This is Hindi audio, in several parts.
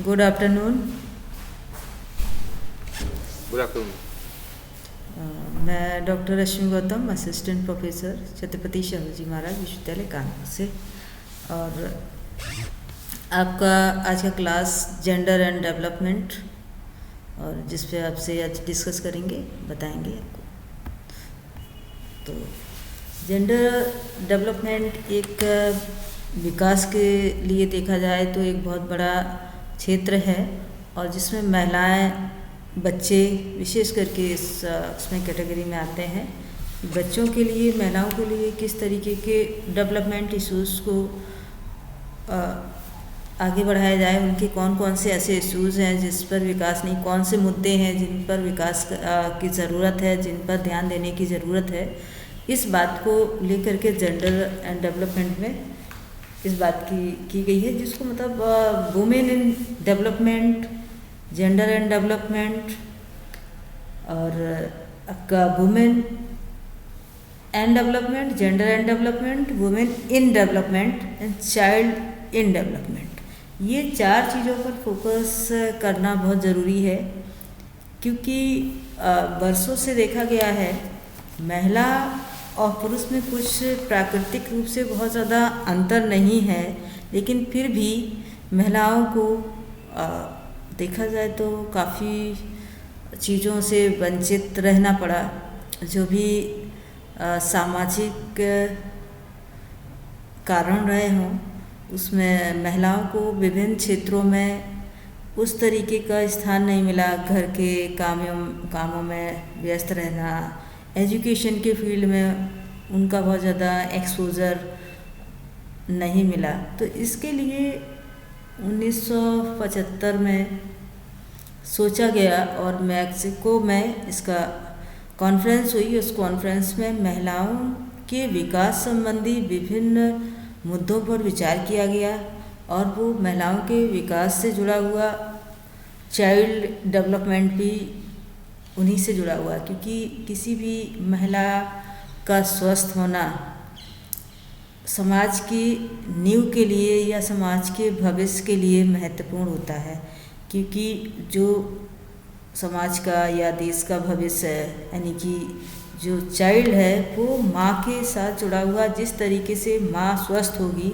Good afternoon. Good afternoon. मैं डॉक्टर रश्मि गौतम, असिस्टेंट प्रोफेसर छत्रपति शिवाजी महाराज विश्वविद्यालय कानपुर से। और आपका आज का क्लास जेंडर एंड डेवलपमेंट, और जिस पे आपसे आज डिस्कस करेंगे, बताएंगे आपको। तो जेंडर डेवलपमेंट एक विकास के लिए देखा जाए तो एक बहुत बड़ा क्षेत्र है, और जिसमें महिलाएं, बच्चे विशेष करके इसमें कैटेगरी में आते हैं। बच्चों के लिए, महिलाओं के लिए किस तरीके के डेवलपमेंट इश्यूज़ को आगे बढ़ाया जाए, उनके कौन कौन से ऐसे इश्यूज़ हैं जिस पर विकास नहीं, कौन से मुद्दे हैं जिन पर विकास की ज़रूरत है, जिन पर ध्यान देने की ज़रूरत है, इस बात को लेकर के जेंडर एंड डेवलपमेंट में इस बात की गई है, जिसको मतलब women in development, gender and development, और आपका women and development, gender and development, women in development and child in development. ये चार चीज़ों पर फोकस करना बहुत ज़रूरी है, क्योंकि वर्षों से देखा गया है महिला और पुरुष में कुछ प्राकृतिक रूप से बहुत ज़्यादा अंतर नहीं है, लेकिन फिर भी महिलाओं को देखा जाए तो काफ़ी चीज़ों से वंचित रहना पड़ा। जो भी सामाजिक कारण रहे हों, उसमें महिलाओं को विभिन्न क्षेत्रों में उस तरीके का स्थान नहीं मिला। घर के कामों में व्यस्त रहना, एजुकेशन के फील्ड में उनका बहुत ज़्यादा एक्सपोज़र नहीं मिला। तो इसके लिए 1975 में सोचा गया, और मैक्सिको में इसका कॉन्फ्रेंस हुई। उस कॉन्फ्रेंस में महिलाओं के विकास संबंधी विभिन्न मुद्दों पर विचार किया गया, और वो महिलाओं के विकास से जुड़ा हुआ चाइल्ड डेवलपमेंट भी उन्हीं से जुड़ा हुआ, क्योंकि किसी भी महिला का स्वस्थ होना समाज की नींव के लिए या समाज के भविष्य के लिए महत्वपूर्ण होता है। क्योंकि जो समाज का या देश का भविष्य है, यानी कि जो चाइल्ड है, वो माँ के साथ जुड़ा हुआ। जिस तरीके से माँ स्वस्थ होगी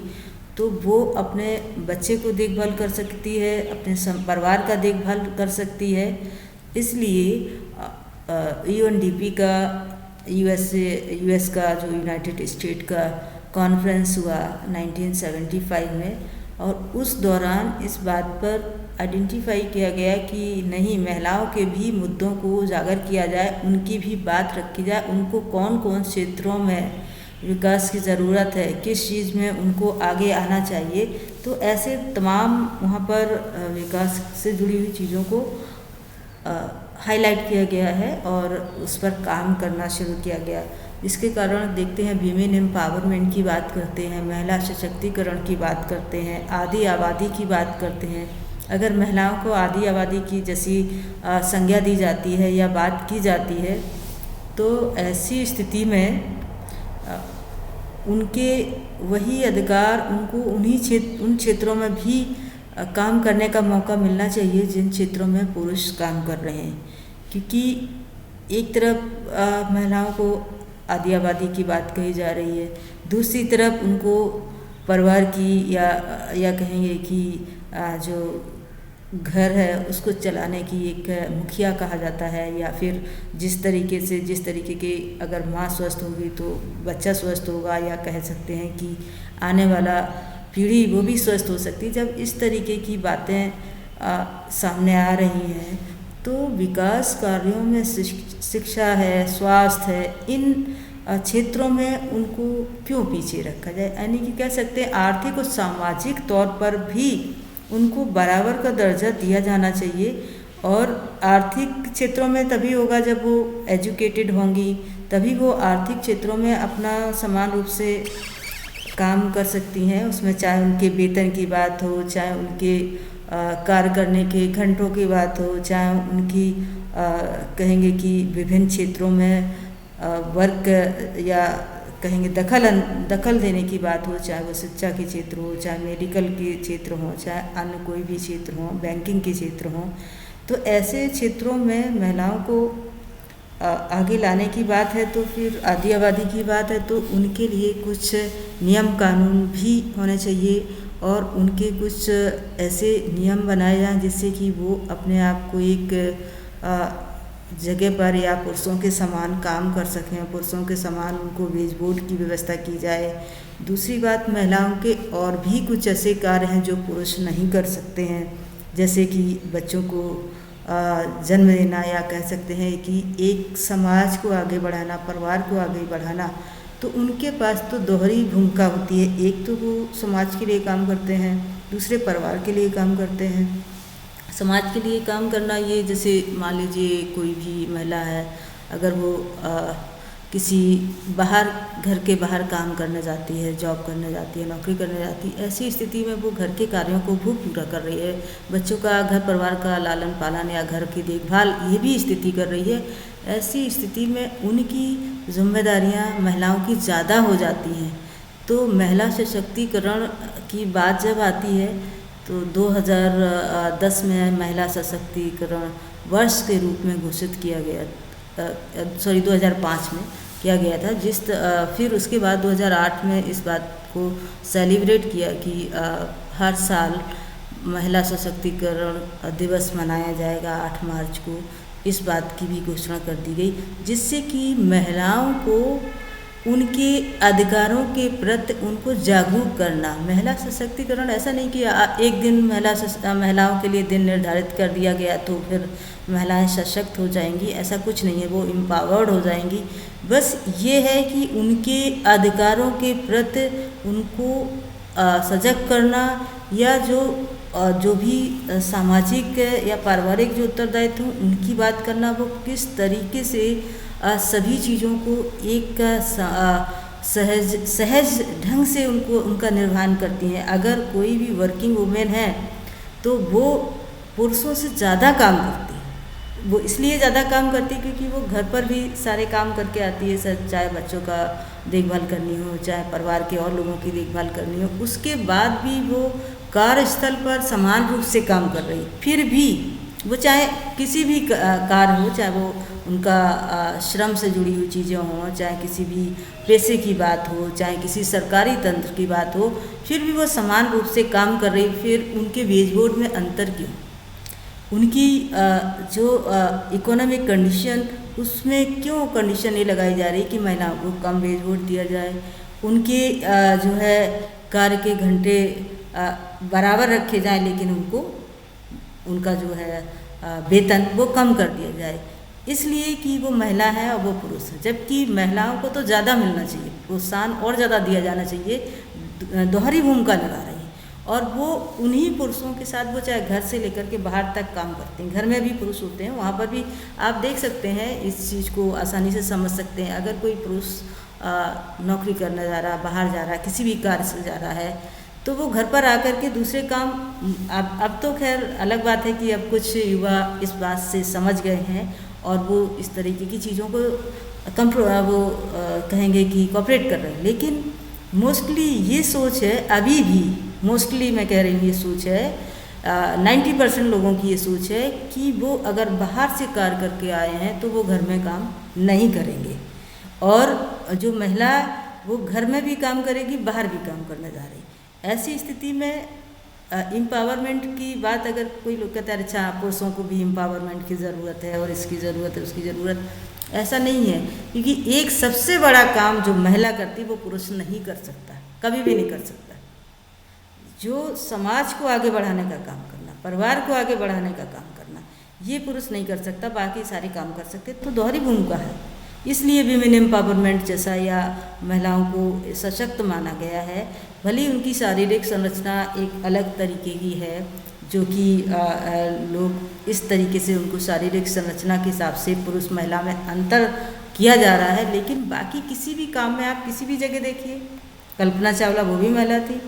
तो वो अपने बच्चे को देखभाल कर सकती है, अपने परिवार का देखभाल कर सकती है। इसलिए यूएनडीपी का यूएस का जो यूनाइटेड स्टेट का कॉन्फ्रेंस हुआ 1975 में, और उस दौरान इस बात पर आइडेंटिफाई किया गया कि नहीं, महिलाओं के भी मुद्दों को उजागर किया जाए, उनकी भी बात रखी जाए, उनको कौन कौन क्षेत्रों में विकास की ज़रूरत है, किस चीज़ में उनको आगे आना चाहिए। तो ऐसे तमाम वहाँ पर विकास से जुड़ी हुई चीज़ों को हाईलाइट किया गया है, और उस पर काम करना शुरू किया गया। इसके कारण देखते हैं वीमेन एम्पावरमेंट की बात करते हैं, महिला सशक्तिकरण की बात करते हैं, आदि आबादी की बात करते हैं। अगर महिलाओं को आदि आबादी की जैसी संज्ञा दी जाती है या बात की जाती है, तो ऐसी स्थिति में उनके वही अधिकार उनको उन क्षेत्रों में भी काम करने का मौका मिलना चाहिए जिन क्षेत्रों में पुरुष काम कर रहे हैं। क्योंकि एक तरफ महिलाओं को आदि आबादी की बात कही जा रही है, दूसरी तरफ उनको परिवार की या कहेंगे कि जो घर है उसको चलाने की एक मुखिया कहा जाता है, या फिर जिस तरीके के अगर माँ स्वस्थ होगी तो बच्चा स्वस्थ होगा, या कह सकते हैं कि आने वाला पीढ़ी वो भी स्वस्थ हो सकती है। जब इस तरीके की बातें सामने आ रही हैं, तो विकास कार्यों में शिक्षा है, स्वास्थ्य है, इन क्षेत्रों में उनको क्यों पीछे रखा जाए। यानी कि कह सकते हैं आर्थिक और सामाजिक तौर पर भी उनको बराबर का दर्जा दिया जाना चाहिए। और आर्थिक क्षेत्रों में तभी होगा जब वो एजुकेटेड होंगी, तभी वो आर्थिक क्षेत्रों में अपना समान रूप से काम कर सकती हैं। उसमें चाहे उनके वेतन की बात हो, चाहे उनके कार्य करने के घंटों की बात हो, चाहे उनकी कहेंगे कि विभिन्न क्षेत्रों में वर्क या कहेंगे दखल देने की बात हो, चाहे वो शिक्षा के क्षेत्र हो, चाहे मेडिकल के क्षेत्र हो, चाहे अन्य कोई भी क्षेत्र हो, बैंकिंग के क्षेत्र हो, तो ऐसे क्षेत्रों में महिलाओं को आगे लाने की बात है तो फिर आदि आबादी की बात है तो उनके लिए कुछ नियम कानून भी होने चाहिए और उनके कुछ ऐसे नियम बनाए जाएं जिससे कि वो अपने आप को एक जगह पर या पुरुषों के समान काम कर सकें, पुरुषों के समान उनको वेज बोर्ड की व्यवस्था की जाए। दूसरी बात, महिलाओं के और भी कुछ ऐसे कार्य हैं जो पुरुष नहीं कर सकते हैं, जैसे कि बच्चों को जन्म देना, या कह सकते हैं कि एक समाज को आगे बढ़ाना, परिवार को आगे बढ़ाना। तो उनके पास तो दोहरी भूमिका होती है, एक तो वो समाज के लिए काम करते हैं, दूसरे परिवार के लिए काम करते हैं। समाज के लिए काम करना ये जैसे मान लीजिए कोई भी महिला है, अगर वो किसी बाहर घर के बाहर काम करने जाती है, जॉब करने जाती है, नौकरी करने जाती है, ऐसी स्थिति में वो घर के कार्यों को वो पूरा कर रही है, बच्चों का घर परिवार का लालन पालन या घर की देखभाल ये भी स्थिति कर रही है। ऐसी स्थिति में उनकी जिम्मेदारियां महिलाओं की ज़्यादा हो जाती हैं। तो महिला सशक्तिकरण की बात जब आती है तो 2010 में महिला सशक्तिकरण वर्ष के रूप में घोषित किया गया, 2005 में किया गया था। फिर उसके बाद 2008 में इस बात को सेलिब्रेट किया कि हर साल महिला सशक्तिकरण दिवस मनाया जाएगा 8 मार्च को। इस बात की भी घोषणा कर दी गई, जिससे कि महिलाओं को उनके अधिकारों के प्रति उनको जागरूक करना। महिला सशक्तिकरण ऐसा नहीं कि एक दिन महिलाओं के लिए दिन निर्धारित कर दिया गया तो फिर महिलाएं सशक्त हो जाएंगी, ऐसा कुछ नहीं है, वो एम्पावर्ड हो जाएंगी। बस ये है कि उनके अधिकारों के प्रति उनको सजग करना, या जो भी सामाजिक या पारिवारिक जो उत्तरदायित्व हैं उनकी बात करना, वो किस तरीके से सभी चीज़ों को एक सहज ढंग से उनका निर्वहन करती हैं। अगर कोई भी वर्किंग वुमेन है तो वो पुरुषों से ज़्यादा काम करती है। वो इसलिए ज़्यादा काम करती है क्योंकि वो घर पर भी सारे काम करके आती है, चाहे बच्चों का देखभाल करनी हो, चाहे परिवार के और लोगों की देखभाल करनी हो, उसके बाद भी वो कार्यस्थल पर समान रूप से काम कर रही। फिर भी वो चाहे किसी भी कार्य हो, चाहे वो उनका श्रम से जुड़ी हुई चीज़ें हों, चाहे किसी भी पैसे की बात हो, चाहे किसी सरकारी तंत्र की बात हो, फिर भी वो समान रूप से काम कर रही। फिर उनके वेज बोर्ड में अंतर क्यों? उनकी जो इकोनॉमिक कंडीशन, उसमें क्यों कंडीशन ये लगाई जा रही कि महिलाओं को कम वेज बोर्ड दिया जाए, उनके जो है कार्य के घंटे बराबर रखे जाएं, लेकिन उनका जो है वेतन वो कम कर दिया जाए, इसलिए कि वो महिला है और वो पुरुष है। जबकि महिलाओं को तो ज़्यादा मिलना चाहिए, प्रोत्साहन और ज़्यादा दिया जाना चाहिए। दोहरी भूमिका निभा रही है और वो उन्हीं पुरुषों के साथ, वो चाहे घर से लेकर के बाहर तक काम करते हैं। घर में भी पुरुष होते हैं, वहाँ पर भी आप देख सकते हैं, इस चीज़ को आसानी से समझ सकते हैं। अगर कोई पुरुष नौकरी करने जा रहा, बाहर जा रहा है, किसी भी कार्य से जा रहा है, तो वो घर पर आकर के दूसरे काम, अब तो खैर अलग बात है कि अब कुछ युवा इस बात से समझ गए हैं और वो इस तरीके की चीज़ों को कहेंगे कि कॉपरेट कर रहे हैं। लेकिन मोस्टली ये सोच है, अभी भी मोस्टली मैं कह रही हूँ ये सोच है, 90% लोगों की ये सोच है कि वो अगर बाहर से कार्य करके आए हैं तो वो घर में काम नहीं करेंगे, और जो महिला वो घर में भी काम करेगी, बाहर भी काम करने जा रही। ऐसी स्थिति में एम्पावरमेंट की बात, अगर कोई लोग कहते हैं अच्छा पुरुषों को भी एम्पावरमेंट की ज़रूरत है और इसकी ज़रूरत है, उसकी ज़रूरत, ऐसा नहीं है। क्योंकि एक सबसे बड़ा काम जो महिला करती वो पुरुष नहीं कर सकता, कभी भी नहीं कर सकता। जो समाज को आगे बढ़ाने का काम करना, परिवार को आगे बढ़ाने का काम करना, ये पुरुष नहीं कर सकता, बाकी सारे काम कर सकते। तो दोहरी भूमिका है, इसलिए विमेन एम्पावरमेंट जैसा या महिलाओं को सशक्त माना गया है। भले ही उनकी शारीरिक संरचना एक अलग तरीके की है, जो कि लोग इस तरीके से उनको शारीरिक संरचना के हिसाब से पुरुष महिला में अंतर किया जा रहा है, लेकिन बाकी किसी भी काम में आप किसी भी जगह देखिए, कल्पना चावला वो भी महिला थी।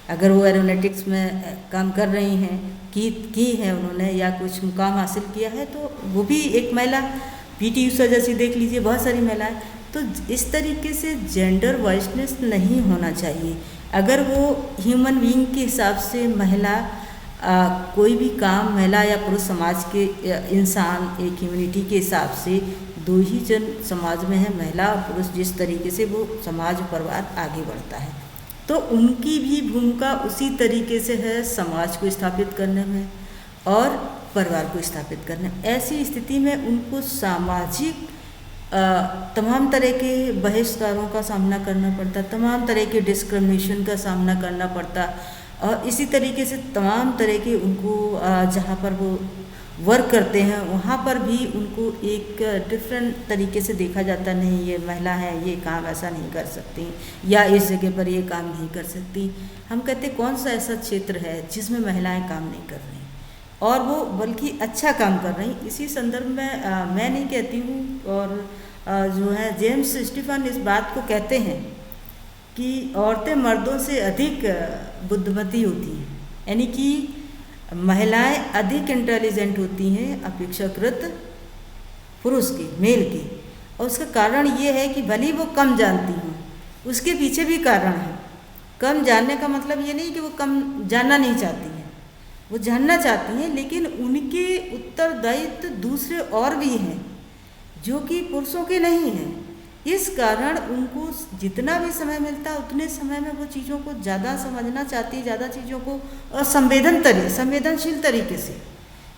अगर वो एरोनॉटिक्स में काम कर रही हैं, की है उन्होंने, या कुछ मुकाम हासिल किया है, तो वो भी एक महिला। पीटी उषा जैसी देख लीजिए, बहुत सारी महिलाएं। तो इस तरीके से जेंडर वाइजनेस नहीं होना चाहिए। अगर वो ह्यूमन बीइंग के हिसाब से महिला कोई भी काम महिला या पुरुष समाज के इंसान एक ह्यूमनिटी के हिसाब से दो ही जन समाज में है, महिला और पुरुष, जिस तरीके से वो समाज परिवार आगे बढ़ता है तो उनकी भी भूमिका उसी तरीके से है समाज को स्थापित करने में और परिवार को स्थापित करने में। ऐसी स्थिति में उनको सामाजिक तमाम तरह के बहिष्कारों का सामना करना पड़ता, तमाम तरह के डिस्क्रिमिनेशन का सामना करना पड़ता और इसी तरीके से तमाम तरह के उनको जहाँ पर वो वर्क करते हैं वहाँ पर भी उनको एक डिफरेंट तरीके से देखा जाता, नहीं ये महिला है, ये काम ऐसा नहीं कर सकती या इस जगह पर ये काम नहीं कर सकती। हम कहते कौन सा ऐसा क्षेत्र है जिसमें महिलाएं काम नहीं कर रही और वो बल्कि अच्छा काम कर रही। इसी संदर्भ में मैं नहीं कहती हूँ और जो है जेम्स स्टीफन इस बात को कहते हैं कि औरतें मर्दों से अधिक बुद्धिमती होती हैं, यानी कि महिलाएं अधिक इंटेलिजेंट होती हैं अपेक्षाकृत पुरुष के, मेल के। और उसका कारण ये है कि भले वो कम जानती हों, उसके पीछे भी कारण है। कम जानने का मतलब ये नहीं कि वो कम जानना नहीं चाहती हैं, वो जानना चाहती हैं, लेकिन उनके उत्तरदायित्व दूसरे और भी हैं जो कि पुरुषों के नहीं हैं। इस कारण उनको जितना भी समय मिलता है उतने समय में वो चीज़ों को ज़्यादा समझना चाहती है, ज़्यादा चीज़ों को संवेदनशील तरीके से,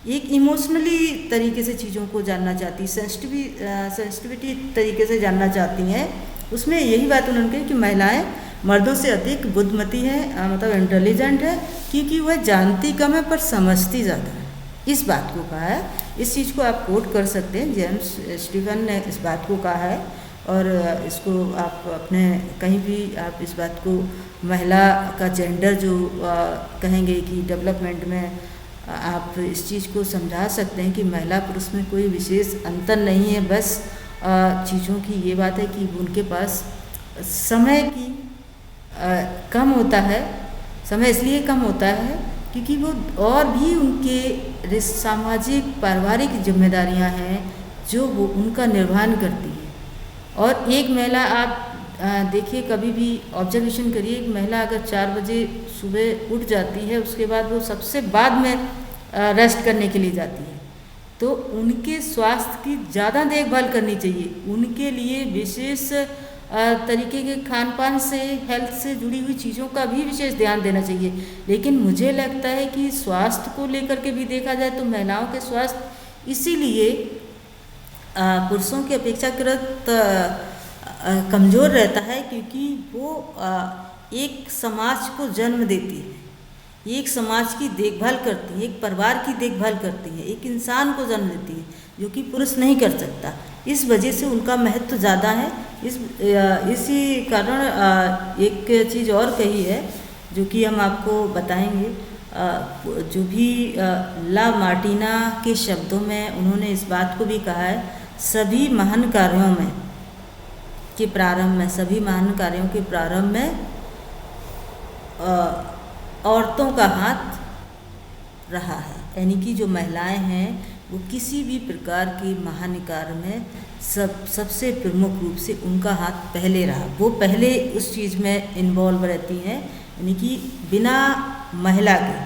एक इमोशनली तरीके से चीज़ों को जानना चाहती, सेंसिटिविटी तरीके से जानना चाहती हैं। उसमें यही बात उन्होंने कही कि महिलाएं मर्दों से अधिक बुद्धिमती हैं, मतलब इंटेलिजेंट है, क्योंकि वह जानती कम है पर समझती ज़्यादा है। इस बात को कहा है, इस चीज़ को आप कोट कर सकते हैं, जेम्स स्टीफन ने इस बात को कहा है और इसको आप अपने कहीं भी आप इस बात को महिला का जेंडर जो कहेंगे कि डेवलपमेंट में आप इस चीज़ को समझा सकते हैं कि महिला पुरुष में कोई विशेष अंतर नहीं है। बस चीज़ों की ये बात है कि उनके पास समय की कम होता है, समय इसलिए कम होता है क्योंकि वो और भी उनके सामाजिक पारिवारिक जिम्मेदारियां हैं जो वो उनका निर्वहन करती है। और एक महिला आप देखिए, कभी भी ऑब्जर्वेशन करिए, एक महिला अगर 4 बजे सुबह उठ जाती है, उसके बाद वो सबसे बाद में रेस्ट करने के लिए जाती है, तो उनके स्वास्थ्य की ज़्यादा देखभाल करनी चाहिए। उनके लिए विशेष तरीके के खान पान से, हेल्थ से जुड़ी हुई चीज़ों का भी विशेष ध्यान देना चाहिए। लेकिन मुझे लगता है कि स्वास्थ्य को लेकर के भी देखा जाए तो महिलाओं के स्वास्थ्य इसीलिए पुरुषों की अपेक्षाकृत कमज़ोर रहता है क्योंकि वो एक समाज को जन्म देती है, एक समाज की देखभाल करती है, एक परिवार की देखभाल करती है, एक इंसान को जन्म देती है जो कि पुरुष नहीं कर सकता। इस वजह से उनका महत्व ज़्यादा है। इसी कारण एक चीज़ और कही है जो कि हम आपको बताएंगे। जो भी ला मार्टिना के शब्दों में उन्होंने इस बात को भी कहा है, सभी महान कार्यों में के प्रारंभ में, सभी महान कार्यों के प्रारंभ में औरतों का हाथ रहा है, यानी कि जो महिलाएं हैं वो किसी भी प्रकार के महान कार्य में सबसे प्रमुख रूप से उनका हाथ पहले रहा, वो पहले उस चीज़ में इन्वॉल्व रहती हैं। यानी कि बिना महिला के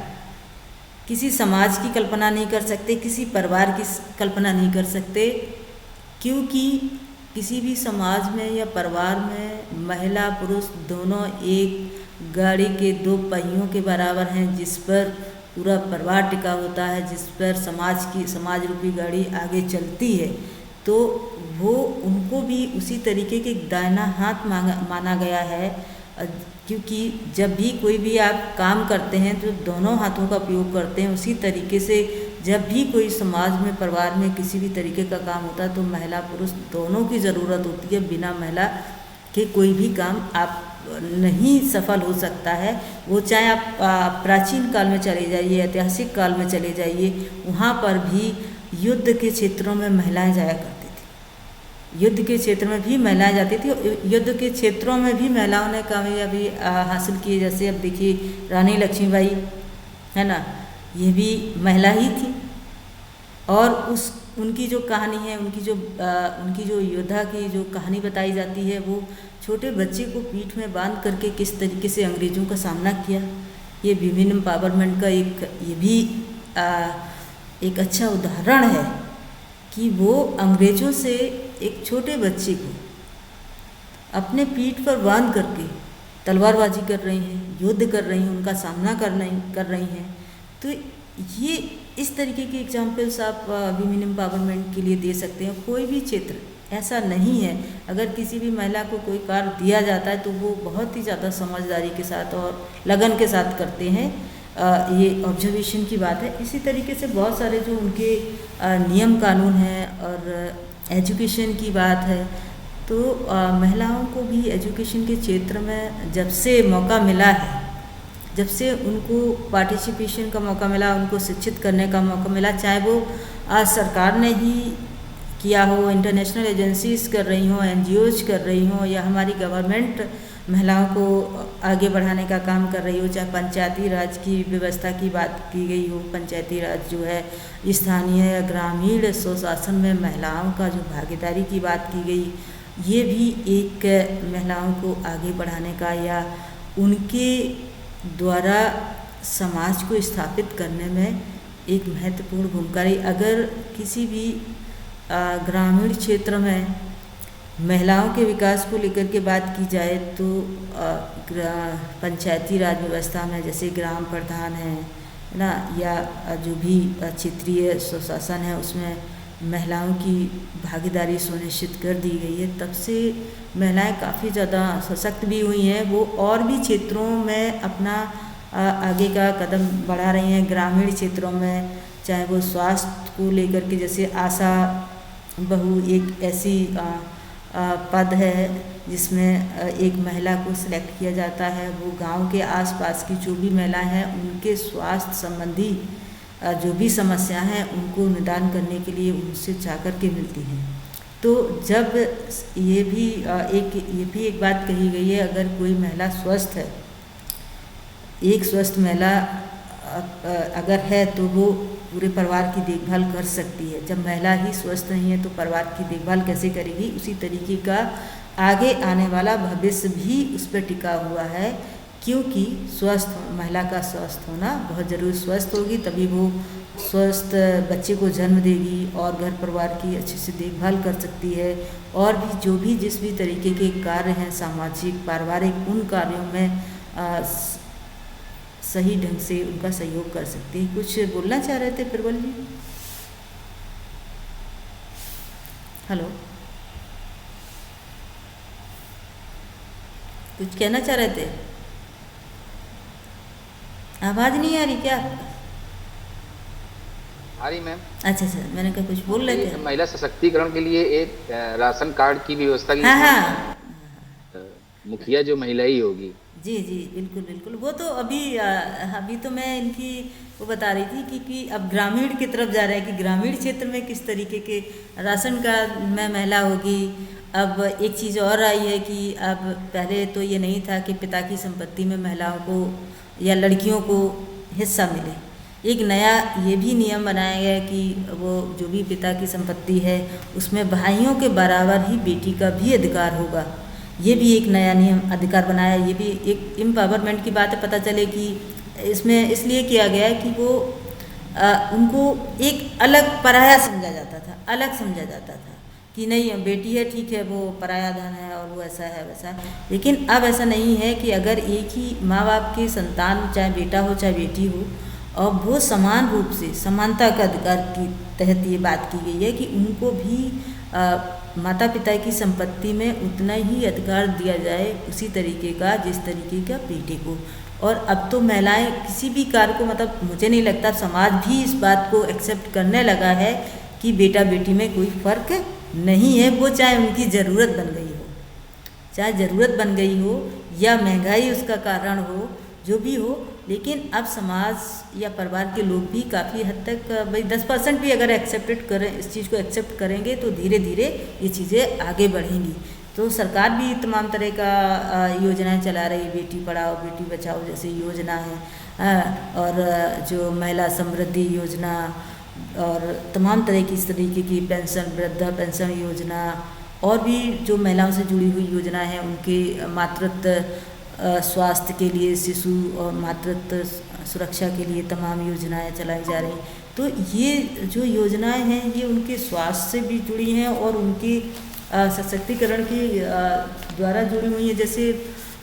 किसी समाज की कल्पना नहीं कर सकते, किसी परिवार की कल्पना नहीं कर सकते, क्योंकि किसी भी समाज में या परिवार में महिला पुरुष दोनों एक गाड़ी के 2 पहियों के बराबर हैं, जिस पर पूरा परिवार टिका होता है, जिस पर समाज रूपी गाड़ी आगे चलती है। तो वो उनको भी उसी तरीके के दाहिना हाथ माना गया है, क्योंकि जब भी कोई भी आप काम करते हैं तो दोनों हाथों का उपयोग करते हैं। उसी तरीके से जब भी कोई समाज में, परिवार में किसी भी तरीके का काम होता है तो महिला पुरुष दोनों की ज़रूरत होती है। बिना महिला के कोई भी काम आप नहीं सफल हो सकता है। वो चाहे आप प्राचीन काल में चले जाइए, ऐतिहासिक काल में चले जाइए, वहाँ पर भी युद्ध के क्षेत्रों में महिलाएं जाया करती थी, युद्ध के क्षेत्र में भी महिलाएं जाती थी। युद्ध के क्षेत्रों में भी महिलाओं ने कामयाबी हासिल की। जैसे अब देखिए रानी लक्ष्मीबाई है ना, ये भी महिला ही थी और उनकी जो कहानी है, उनकी जो योद्धा की जो कहानी बताई जाती है, वो छोटे बच्चे को पीठ में बांध करके किस तरीके से अंग्रेज़ों का सामना किया। ये विमेन एम्पावरमेंट का ये भी एक अच्छा उदाहरण है कि वो अंग्रेज़ों से एक छोटे बच्चे को अपने पीठ पर बांध करके तलवारबाजी कर रही हैं, युद्ध कर रही हैं, उनका सामना कर रही हैं। तो ये इस तरीके के एग्जाम्पल्स आप वीमेन एम्पावरमेंट के लिए दे सकते हैं। कोई भी क्षेत्र ऐसा नहीं है, अगर किसी भी महिला को कोई कार्य दिया जाता है तो वो बहुत ही ज़्यादा समझदारी के साथ और लगन के साथ करते हैं। ये ऑब्जर्वेशन की बात है। इसी तरीके से बहुत सारे जो उनके नियम कानून हैं और एजुकेशन की बात है, तो महिलाओं को भी एजुकेशन के क्षेत्र में जब से मौका मिला है, जब से उनको पार्टिसिपेशन का मौका मिला, उनको शिक्षित करने का मौका मिला, चाहे वो सरकार ने ही किया हो, इंटरनेशनल एजेंसीज कर रही हों, एनजीओज कर रही हों, या हमारी गवर्नमेंट महिलाओं को आगे बढ़ाने का काम कर रही हो, चाहे पंचायती राज की व्यवस्था की बात की गई हो। पंचायती राज जो है, स्थानीय ग्रामीण स्वशासन में महिलाओं का जो भागीदारी की बात की गई, ये भी एक महिलाओं को आगे बढ़ाने का या उनके द्वारा समाज को स्थापित करने में एक महत्वपूर्ण भूमिका रही। अगर किसी भी ग्रामीण क्षेत्र में महिलाओं के विकास को लेकर के बात की जाए तो पंचायती राज व्यवस्था में जैसे ग्राम प्रधान है ना, या जो भी क्षेत्रीय स्वशासन है, उसमें महिलाओं की भागीदारी सुनिश्चित कर दी गई है। तब से महिलाएं काफ़ी ज़्यादा सशक्त भी हुई हैं। वो और भी क्षेत्रों में अपना आगे का कदम बढ़ा रही हैं। ग्रामीण क्षेत्रों में चाहे वो स्वास्थ्य को लेकर के, जैसे आशा बहू एक ऐसी पद है जिसमें एक महिला को सिलेक्ट किया जाता है। वो गांव के आसपास की जो भी महिलाएं हैं, उनके स्वास्थ्य संबंधी जो भी समस्या हैं उनको निदान करने के लिए उनसे जाकर के मिलती हैं। तो जब ये भी एक बात कही गई है, अगर कोई महिला स्वस्थ है, एक स्वस्थ महिला अगर है तो वो पूरे परिवार की देखभाल कर सकती है। जब महिला ही स्वस्थ नहीं है तो परिवार की देखभाल कैसे करेगी? उसी तरीके का आगे आने वाला भविष्य भी उस पर टिका हुआ है, क्योंकि महिला का स्वस्थ होना बहुत ज़रूरी। स्वस्थ होगी तभी वो स्वस्थ बच्चे को जन्म देगी और घर परिवार की अच्छे से देखभाल कर सकती है, और भी जिस भी तरीके के कार्य हैं सामाजिक पारिवारिक, उन कार्यों में सही ढंग से उनका सहयोग कर सकती है। कुछ बोलना चाह रहे थे प्रबल जी? हेलो, कुछ कहना चाह रहे थे? आवाज़ नहीं आ रही क्या? आ रही मैम। अच्छा, मैंने कहा कुछ बोल रहे थे। महिला सशक्तिकरण के लिए एक राशन कार्ड की व्यवस्था की। हाँ, मुखिया जो महिला ही होगी। जी, बिल्कुल। वो तो अभी तो मैं इनकी वो बता रही थी कि अब ग्रामीण की तरफ जा रहा है कि ग्रामीण क्षेत्र में किस तरीके के राशन कार्ड में महिला होगी। अब एक चीज़ और आई है कि अब पहले तो ये नहीं था कि पिता की संपत्ति में महिलाओं को या लड़कियों को हिस्सा मिले। एक नया ये भी नियम बनाया गया कि वो जो भी पिता की संपत्ति है उसमें भाइयों के बराबर ही बेटी का भी अधिकार होगा। ये भी एक नया नियम अधिकार बनाया। ये भी एक एम्पावरमेंट की बात है। पता चले कि इसमें इसलिए किया गया है कि वो उनको एक अलग पराया समझा जाता था कि नहीं, बेटी है ठीक है, वो पराया धन है और वो ऐसा है वैसा है। लेकिन अब ऐसा नहीं है कि अगर एक ही माँ बाप की संतान, चाहे बेटा हो चाहे बेटी हो, और वो समान रूप से समानता का अधिकार की तहत ये बात की गई है कि उनको भी माता पिता की संपत्ति में उतना ही अधिकार दिया जाए, उसी तरीके का जिस तरीके का बेटे को। और अब तो महिलाएं किसी भी कार्य को, मतलब मुझे नहीं लगता समाज भी इस बात को एक्सेप्ट करने लगा है कि बेटा बेटी में कोई फ़र्क नहीं है। वो चाहे उनकी ज़रूरत बन गई हो या महंगाई उसका कारण हो, जो भी हो, लेकिन अब समाज या परिवार के लोग भी काफ़ी हद तक भाई 10% भी अगर एक्सेप्टेड करें, इस चीज़ को एक्सेप्ट करेंगे तो धीरे धीरे ये चीज़ें आगे बढ़ेंगी। तो सरकार भी तमाम तरह का योजनाएं चला रही, बेटी पढ़ाओ बेटी बचाओ जैसे योजना है, और जो महिला समृद्धि योजना, और तमाम तरह की इस तरीके की पेंशन, वृद्धा पेंशन योजना और भी जो महिलाओं से जुड़ी हुई योजना है, उनके मातृत्व स्वास्थ्य के लिए, शिशु और मातृत्व सुरक्षा के लिए तमाम योजनाएं चलाई जा रही। तो ये जो योजनाएं हैं ये उनके स्वास्थ्य से भी जुड़ी हैं और उनके सशक्तिकरण के द्वारा जुड़ी हुई हैं। जैसे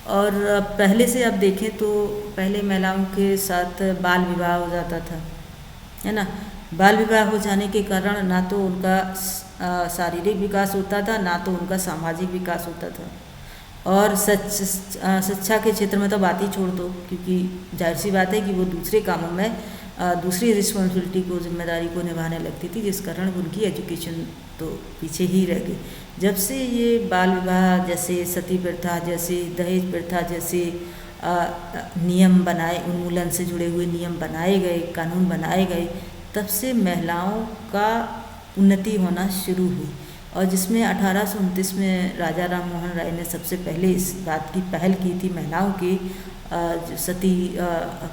और पहले से आप देखें तो पहले महिलाओं के साथ बाल विवाह हो जाता था, है ना। बाल विवाह हो जाने के कारण ना तो उनका शारीरिक विकास होता था, ना तो उनका सामाजिक विकास होता था। और शिक्षा के क्षेत्र में तो बात ही छोड़ दो, क्योंकि जाहिर सी बात है कि वो दूसरे कामों में दूसरी रिस्पॉन्सिबिलिटी को, जिम्मेदारी को निभाने लगती थी, जिस कारण उनकी एजुकेशन तो पीछे ही रह गई। जब से ये बाल विवाह जैसे सती प्रथा, जैसे दहेज प्रथा जैसे नियम बनाए, उन्मूलन से जुड़े हुए नियम बनाए गए, कानून बनाए गए, तब से महिलाओं का उन्नति होना शुरू हुई। और जिसमें 1829 में राजा राम मोहन राय ने सबसे पहले इस बात की पहल की थी, महिलाओं की सती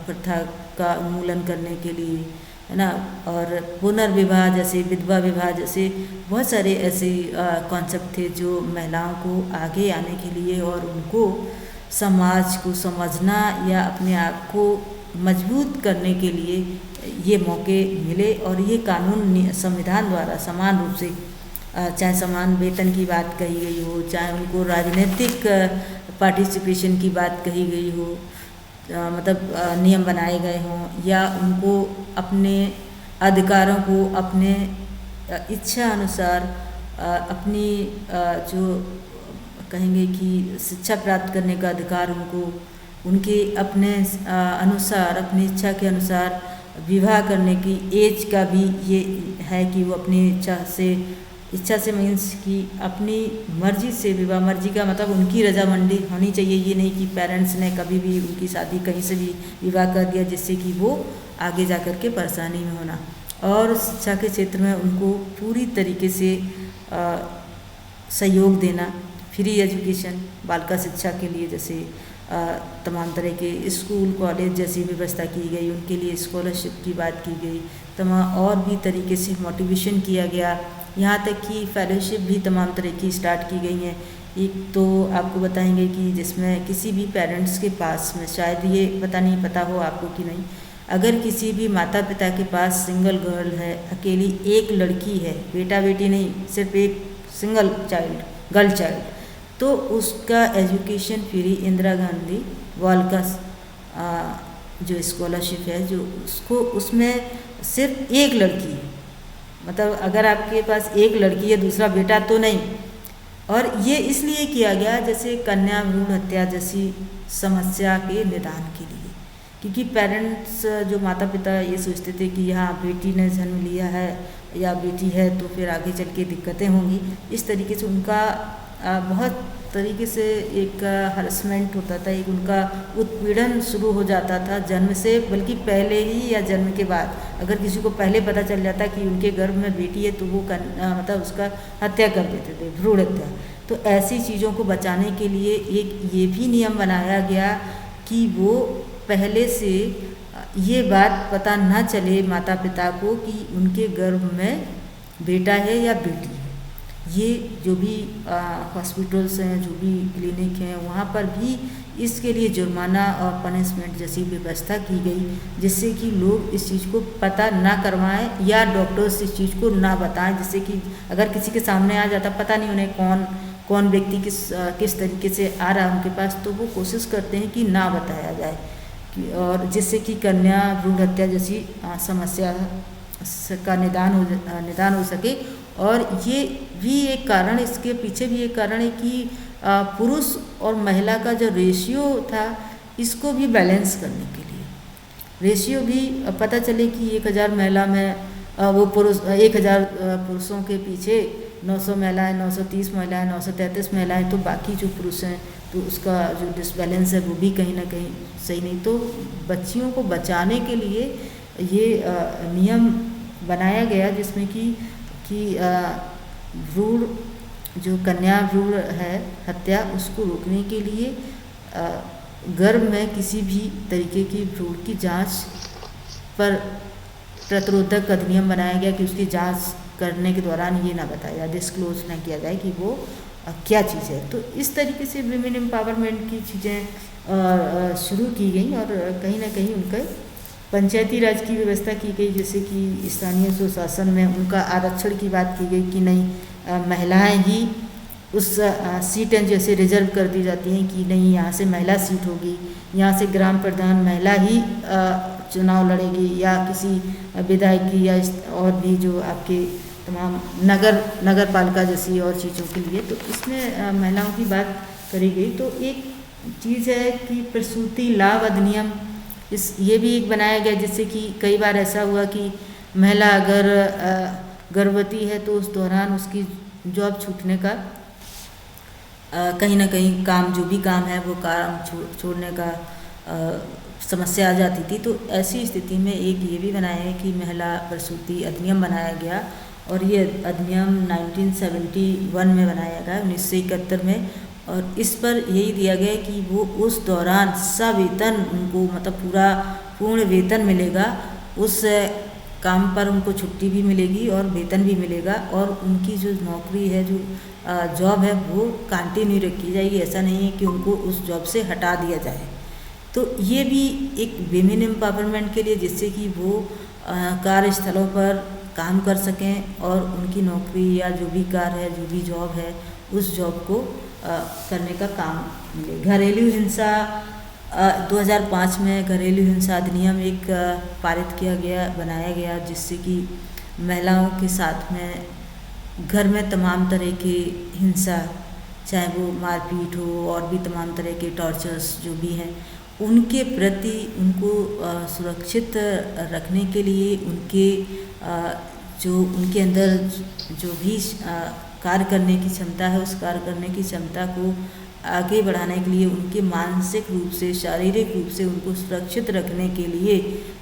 प्रथा का उन्मूलन करने के लिए, है ना। और पुनर्विवाह जैसे, विधवा विवाह जैसे बहुत सारे ऐसे कॉन्सेप्ट थे जो महिलाओं को आगे आने के लिए और उनको समाज को समझना या अपने आप को मजबूत करने के लिए ये मौके मिले। और ये कानून संविधान द्वारा समान रूप से, चाहे समान वेतन की बात कही गई हो, चाहे उनको राजनीतिक पार्टिसिपेशन की बात कही गई हो, मतलब नियम बनाए गए हों, या उनको अपने अधिकारों को अपने इच्छा अनुसार अपनी जो कहेंगे कि शिक्षा प्राप्त करने का अधिकार उनको उनके अपने अनुसार, अपनी इच्छा के अनुसार विवाह करने की एज का भी ये है कि वो अपनी इच्छा से मीन्स कि अपनी मर्जी से विवाह, मर्जी का मतलब उनकी रजामंदी होनी चाहिए। ये नहीं कि पेरेंट्स ने कभी भी उनकी शादी कहीं से भी विवाह कर दिया जिससे कि वो आगे जा कर के परेशानी में होना। और शिक्षा के क्षेत्र में उनको पूरी तरीके से सहयोग देना, फ्री एजुकेशन, बालिका शिक्षा के लिए जैसे तमाम तरह के स्कूल कॉलेज जैसी व्यवस्था की गई, उनके लिए स्कॉलरशिप की बात की गई, तमाम और भी तरीके से मोटिवेशन किया गया। यहाँ तक कि फेलोशिप भी तमाम तरह की स्टार्ट की गई हैं। एक तो आपको बताएंगे कि जिसमें किसी भी पेरेंट्स के पास में, शायद ये पता हो आपको कि नहीं, अगर किसी भी माता पिता के पास सिंगल गर्ल है, अकेली एक लड़की है, बेटा बेटी नहीं, सिर्फ एक सिंगल चाइल्ड, गर्ल चाइल्ड, तो उसका एजुकेशन फ्री इंदिरा गांधी बालिका जो स्कॉलरशिप है, जो उसको उसमें सिर्फ एक लड़की है, मतलब अगर आपके पास एक लड़की है, दूसरा बेटा तो नहीं। और ये इसलिए किया गया जैसे कन्या भ्रूण हत्या जैसी समस्या के निदान के लिए, क्योंकि पेरेंट्स जो माता पिता ये सोचते थे कि हाँ बेटी ने जन्म लिया है या बेटी है तो फिर आगे चल के दिक्कतें होंगी। इस तरीके से उनका बहुत तरीके से एक हरसमेंट होता था, एक उनका उत्पीड़न शुरू हो जाता था जन्म से, बल्कि पहले ही या जन्म के बाद। अगर किसी को पहले पता चल जाता कि उनके गर्भ में बेटी है तो वो मतलब उसका हत्या कर देते थे, भ्रूण हत्या। तो ऐसी चीज़ों को बचाने के लिए एक ये भी नियम बनाया गया कि वो पहले से ये बात पता न चले माता पिता को कि उनके गर्भ में बेटा है या बेटी है। ये जो भी हॉस्पिटल्स हैं, जो भी क्लिनिक हैं, वहाँ पर भी इसके लिए जुर्माना और पनिशमेंट जैसी व्यवस्था की गई, जिससे कि लोग इस चीज़ को पता ना करवाएं या डॉक्टर्स इस चीज़ को ना बताएं, जिससे कि अगर किसी के सामने आ जाता, पता नहीं उन्हें कौन व्यक्ति किस तरीके से आ रहा है उनके पास, तो वो कोशिश करते हैं कि ना बताया जाए, और जिससे कि कन्या भ्रूण हत्या जैसी समस्या का निदान हो सके। और ये भी एक कारण, इसके पीछे भी एक कारण है कि पुरुष और महिला का जो रेशियो था, इसको भी बैलेंस करने के लिए रेशियो भी पता चले कि 1000 महिला में वो पुरुष 1000 पुरुषों के पीछे 900 महिलाएं, 930 महिलाएं, 933 महिलाएं, तो बाकी जो पुरुष हैं तो उसका जो डिसबैलेंस है वो भी कहीं ना कहीं सही नहीं। तो बच्चियों को बचाने के लिए ये नियम बनाया गया, जिसमें कि भ्रूण जो कन्या भ्रूण है हत्या, उसको रोकने के लिए गर्भ में किसी भी तरीके की भ्रूण की जांच पर प्रतिरोधक अधिनियम बनाया गया कि उसकी जांच करने के दौरान ये ना बताया, डिस्क्लोज ना किया जाए कि वो क्या चीज़ है। तो इस तरीके से विमेन एम्पावरमेंट की चीज़ें शुरू की गई और कहीं ना कहीं उनका पंचायती राज की व्यवस्था की गई, जैसे कि स्थानीय स्वशासन में उनका आरक्षण की बात की गई कि नहीं महिलाएं ही उस सीटें जैसे रिजर्व कर दी जाती हैं कि नहीं यहाँ से महिला सीट होगी, यहाँ से ग्राम प्रधान महिला ही चुनाव लड़ेगी, या किसी विधायकी या और भी जो आपके तमाम नगर पालिका जैसी और चीज़ों के लिए। तो इसमें महिलाओं की बात करी गई। तो एक चीज़ है कि प्रसूति लाभ अधिनियम, ये भी एक बनाया गया, जिससे कि कई बार ऐसा हुआ कि महिला अगर गर्भवती है तो उस दौरान उसकी जॉब छूटने का कहीं ना कहीं काम, जो भी काम है वो काम छोड़ने का समस्या आ जाती थी। तो ऐसी स्थिति में एक ये भी बनाया है कि महिला प्रसूति अधिनियम बनाया गया, और ये अधिनियम 1971 में बनाया गया, 1971 में। और इस पर यही दिया गया कि वो उस दौरान सवेतन उनको मतलब पूर्ण वेतन मिलेगा, उस काम पर उनको छुट्टी भी मिलेगी और वेतन भी मिलेगा, और उनकी जो नौकरी है, जो जॉब है, वो कंटिन्यू रखी जाएगी। ऐसा नहीं है कि उनको उस जॉब से हटा दिया जाए। तो ये भी एक विमेन एम्पावरमेंट के लिए, जिससे कि वो कार्यस्थलों पर काम कर सकें और उनकी नौकरी या जो भी कार्य है, जो भी जॉब है, उस जॉब को करने का काम मिले। घरेलू हिंसा 2005 में घरेलू हिंसा अधिनियम एक पारित किया गया, बनाया गया, जिससे कि महिलाओं के साथ में घर में तमाम तरह की हिंसा, चाहे वो मारपीट हो और भी तमाम तरह के टॉर्चर्स जो भी हैं, उनके प्रति उनको सुरक्षित रखने के लिए उनके जो उनके अंदर जो भी कार्य करने की क्षमता है, उस कार्य करने की क्षमता को आगे बढ़ाने के लिए उनके मानसिक रूप से, शारीरिक रूप से उनको सुरक्षित रखने के लिए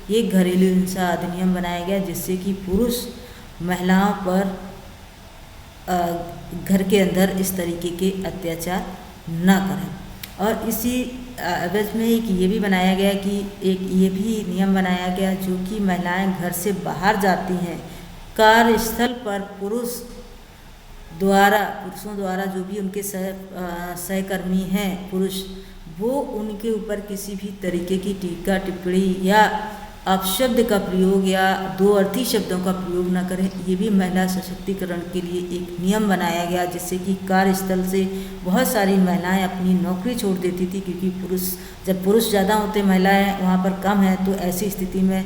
ये घरेलू हिंसा अधिनियम बनाया गया, जिससे कि पुरुष महिलाओं पर घर के अंदर इस तरीके के अत्याचार न करें। और इसी एवज में एक ये भी बनाया गया कि एक ये भी नियम बनाया गया, जो कि महिलाएं घर से बाहर जाती हैं, कार्यस्थल पर पुरुषों द्वारा जो भी उनके सहकर्मी हैं पुरुष, वो उनके ऊपर किसी भी तरीके की टीका टिप्पणी या अपशब्द का प्रयोग या दो अर्थी शब्दों का प्रयोग न करें। ये भी महिला सशक्तिकरण के लिए एक नियम बनाया गया, जिससे कि कार्यस्थल से बहुत सारी महिलाएं अपनी नौकरी छोड़ देती थी, क्योंकि जब पुरुष ज़्यादा होते, महिलाएं वहाँ पर कम हैं, तो ऐसी स्थिति में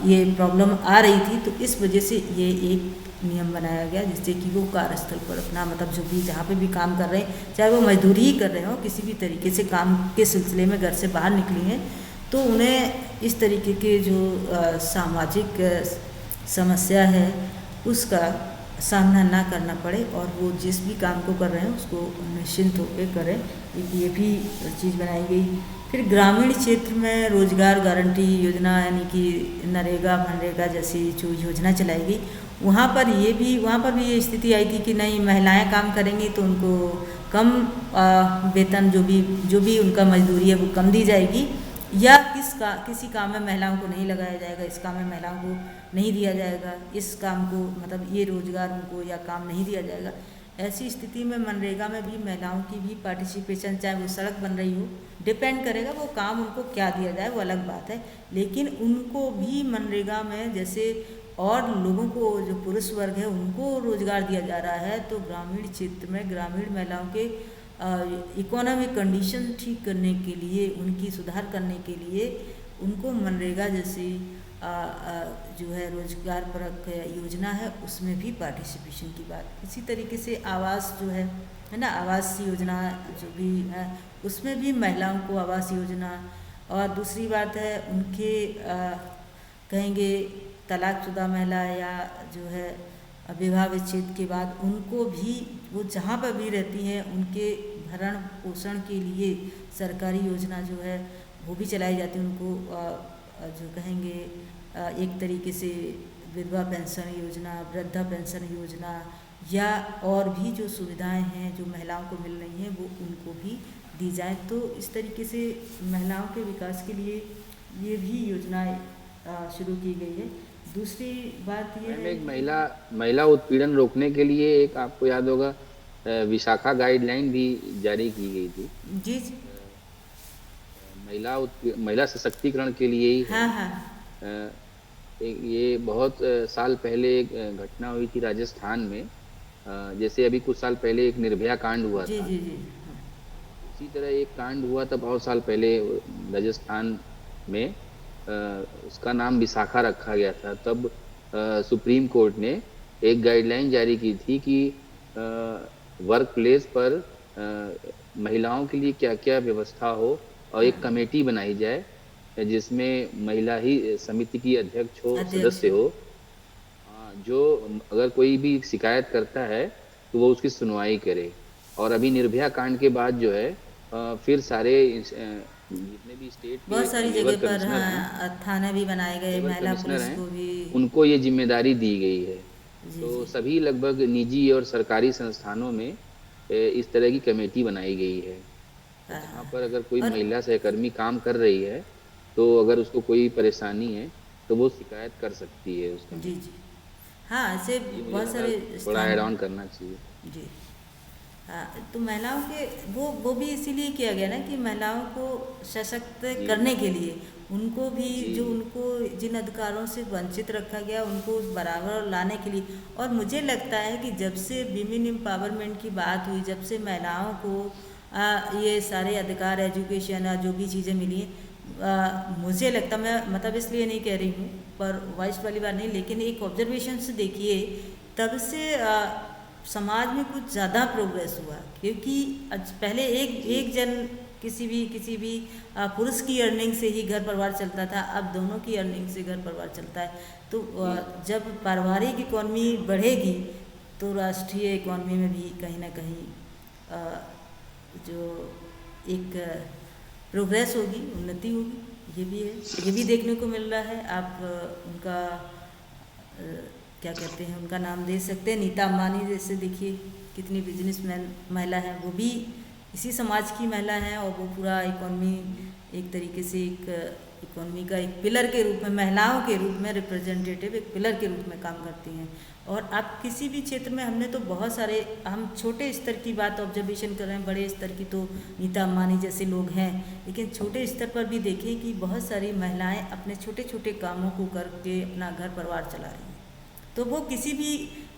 ये प्रॉब्लम आ रही थी। तो इस वजह से ये एक नियम बनाया गया, जिससे कि वो कार्यस्थल पर अपना मतलब जो भी जहाँ पे भी काम कर रहे हैं, चाहे वो मजदूरी ही कर रहे हो, किसी भी तरीके से काम के सिलसिले में घर से बाहर निकली हैं, तो उन्हें इस तरीके के जो सामाजिक समस्या है उसका सामना ना करना पड़े, और वो जिस भी काम को कर रहे हैं उसको निश्चिंत होकर करें। ये भी चीज़ बनाई गई। फिर ग्रामीण क्षेत्र में रोजगार गारंटी योजना, यानी कि नरेगा मनरेगा जैसी जो योजना चलाई गई, वहाँ पर भी ये स्थिति आई थी कि नहीं, महिलाएं काम करेंगी तो उनको कम वेतन, जो भी उनका मजदूरी है वो कम दी जाएगी, या किसी काम में महिलाओं को नहीं लगाया जाएगा, इस काम में महिलाओं को नहीं दिया जाएगा, इस काम को मतलब ये रोजगार उनको या काम नहीं दिया जाएगा। ऐसी स्थिति में मनरेगा में भी महिलाओं की भी पार्टिसिपेशन, चाहे वो सड़क बन रही हो, डिपेंड करेगा वो काम उनको क्या दिया जाए, वो अलग बात है, लेकिन उनको भी मनरेगा में जैसे और लोगों को, जो पुरुष वर्ग है उनको रोजगार दिया जा रहा है, तो ग्रामीण क्षेत्र में ग्रामीण महिलाओं के इकोनॉमिक कंडीशन ठीक करने के लिए, उनकी सुधार करने के लिए उनको मनरेगा जैसी जो है रोजगार परक योजना है, उसमें भी पार्टिसिपेशन की बात। इसी तरीके से आवास जो है ना, आवास योजना जो भी है, उसमें भी महिलाओं को आवास योजना। और दूसरी बात है उनके कहेंगे तलाकशुदा महिला या जो है विवाह विच्छेद के बाद उनको भी, वो जहाँ पर भी रहती हैं, उनके भरण पोषण के लिए सरकारी योजना जो है वो भी चलाई जाती है। उनको जो कहेंगे एक तरीके से विधवा पेंशन योजना, वृद्धा पेंशन योजना, या और भी जो सुविधाएं हैं जो महिलाओं को मिल रही हैं, वो उनको भी दी जाए। तो इस तरीके से महिलाओं के विकास के लिए ये भी योजनाएं शुरू की गई है, दूसरी बात ये मैम है एक कि महिला महिला उत्पीड़न रोकने के लिए एक आपको याद होगा विशाखा गाइडलाइन भी जारी की गई थी। जी जी। महिला सशक्तिकरण के लिए ही है। हाँ हाँ। अ, ये बहुत साल पहले एक घटना हुई थी राजस्थान में। जैसे अभी कुछ साल पहले एक निर्भया कांड हुआ जी था, जी जी। उसी तरह एक कांड हुआ था बहुत साल पहले राजस्थान में। उसका नाम विशाखा रखा गया था। तब सुप्रीम कोर्ट ने एक गाइडलाइन जारी की थी कि वर्क प्लेस पर महिलाओं के लिए क्या क्या व्यवस्था हो, और हाँ। एक कमेटी बनाई जाए जिसमें महिला ही समिति की अध्यक्ष हो, अध्यक्ष सदस्य हो। हो। हाँ, जो अगर कोई भी शिकायत करता है तो वो उसकी सुनवाई करे। और अभी निर्भया कांड के बाद जो है फिर सारे जितने भी स्टेट बहुत के सारी जगह लेबर पर कमिश्नर हैं, हाँ थाने भी बनाए गए, लेबर महिला कमिश्नर पुलिस हैं, को भी। उनको ये जिम्मेदारी दी गई है। जी तो जी। सभी लगभग निजी और सरकारी संस्थानों में इस तरह की कमेटी बनाई गई है। तो हाँ जहाँ हाँ। पर अगर कोई और महिला सहकर्मी काम कर रही है, तो अगर उसको कोई परेशानी है तो वो शिकायत कर सकती है उस जी कमेटी जी। में। हाँ ऐसे ये मुझे बहुत लगा सारे थोड़ा स्थान। ऐड ऑन करना चाहिए। जी। हाँ तो महिलाओं के वो भी इसीलिए किया गया ना कि महिलाओं को सशक्त जी करने के लिए, उनको भी जी जो जी। उनको जिन अधिकारों से वंचित रखा गया उनको उस बराबर लाने के लिए। और मुझे लगता है कि जब से विमेन एम्पावरमेंट की बात हुई, जब से महिलाओं को ये सारे अधिकार, एजुकेशन जो भी चीज़ें मिली हैं, मुझे लगता, मैं मतलब इसलिए नहीं कह रही हूँ पर वॉइस वाली बात नहीं, लेकिन एक ऑब्जर्वेशन से देखिए तब से समाज में कुछ ज़्यादा प्रोग्रेस हुआ। क्योंकि पहले एक जी एक जन किसी भी पुरुष की अर्निंग से ही घर परिवार चलता था, अब दोनों की अर्निंग से घर परिवार चलता है। तो जी जब पारिवारिक इकॉनमी बढ़ेगी तो राष्ट्रीय इकॉनमी में भी कहीं ना कहीं अ, जो एक प्रोग्रेस होगी, उन्नति होगी। ये भी है, ये भी देखने को मिल रहा है। आप उनका क्या कहते हैं, उनका नाम दे सकते हैं, नीता अंबानी जैसे देखिए कितनी बिजनेसमैन महिला है, वो भी इसी समाज की महिला हैं और वो पूरा इकॉनमी एक तरीके से एक इकॉनमी का एक पिलर के रूप में, महिलाओं के रूप में रिप्रेजेंटेटिव एक पिलर के रूप में काम करती हैं। और आप किसी भी क्षेत्र में, हमने तो बहुत सारे, हम छोटे स्तर की बात ऑब्जर्वेशन कर रहे हैं, बड़े स्तर की तो नीता अंबानी जैसे लोग हैं, लेकिन छोटे स्तर पर भी देखें कि बहुत सारी महिलाएं अपने छोटे छोटे कामों को करके अपना घर परिवार चला रही हैं। तो वो किसी भी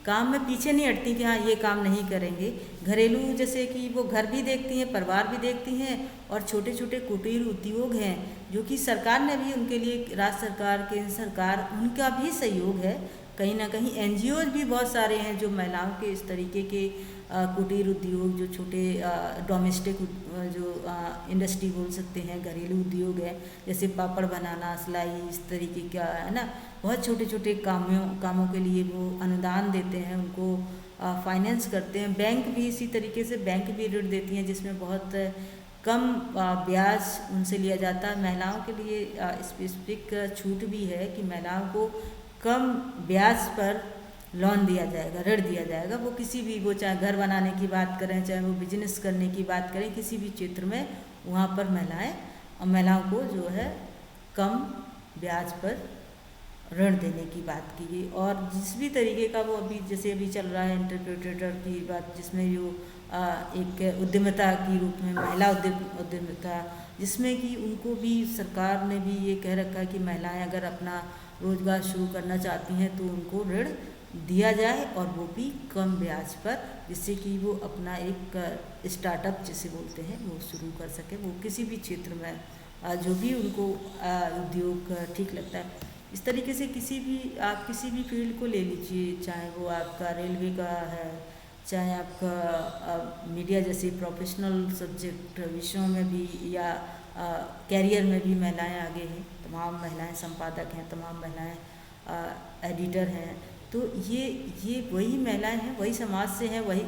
काम में पीछे नहीं हटती कि हाँ ये काम नहीं करेंगे। घरेलू जैसे कि वो घर भी देखती हैं, परिवार भी देखती हैं, और छोटे छोटे कुटीर उद्योग हैं जो कि सरकार ने भी उनके लिए, राज्य सरकार, केंद्र सरकार, उनका भी सहयोग है। कहीं ना कहीं एनजीओज भी बहुत सारे हैं जो महिलाओं के इस तरीके के कुटीर उद्योग, जो छोटे डोमेस्टिक जो इंडस्ट्री बोल सकते हैं, घरेलू उद्योग है, जैसे पापड़ बनाना, सिलाई, इस तरीके का है ना, बहुत छोटे छोटे कामों के लिए वो अनुदान देते हैं, उनको फाइनेंस करते हैं। बैंक भी इसी तरीके से, बैंक भी ऋण देती हैं जिसमें बहुत कम ब्याज उनसे लिया जाता है। महिलाओं के लिए स्पेसिफिक छूट भी है कि महिलाओं को कम ब्याज पर लोन दिया जाएगा, ऋण दिया जाएगा। वो किसी भी, वो चाहे घर बनाने की बात करें, चाहे वो बिजनेस करने की बात करें, किसी भी क्षेत्र में वहाँ पर महिलाओं को जो है कम ब्याज पर ऋण देने की बात की गई। और जिस भी तरीके का वो अभी, जैसे अभी चल रहा है इंटरप्रेटर की बात, जिसमें जो एक उद्यमिता के रूप में महिला उद्यमिता, जिसमें कि उनको भी सरकार ने भी ये कह रखा है कि महिलाएं अगर अपना रोजगार शुरू करना चाहती हैं तो उनको ऋण दिया जाए, और वो भी कम ब्याज पर, जिससे कि वो अपना एक स्टार्टअप जिसे बोलते हैं वो शुरू कर सके। वो किसी भी क्षेत्र में जो भी उनको उद्योग ठीक लगता है। इस तरीके से आप किसी भी फील्ड को ले लीजिए, चाहे वो आपका रेलवे का है, चाहे आपका मीडिया जैसे प्रोफेशनल सब्जेक्ट विषयों में भी, या कैरियर में भी महिलाएं आगे हैं। तमाम महिलाएं संपादक हैं, तमाम महिलाएं एडिटर हैं। तो ये वही महिलाएं हैं, वही समाज से हैं, वही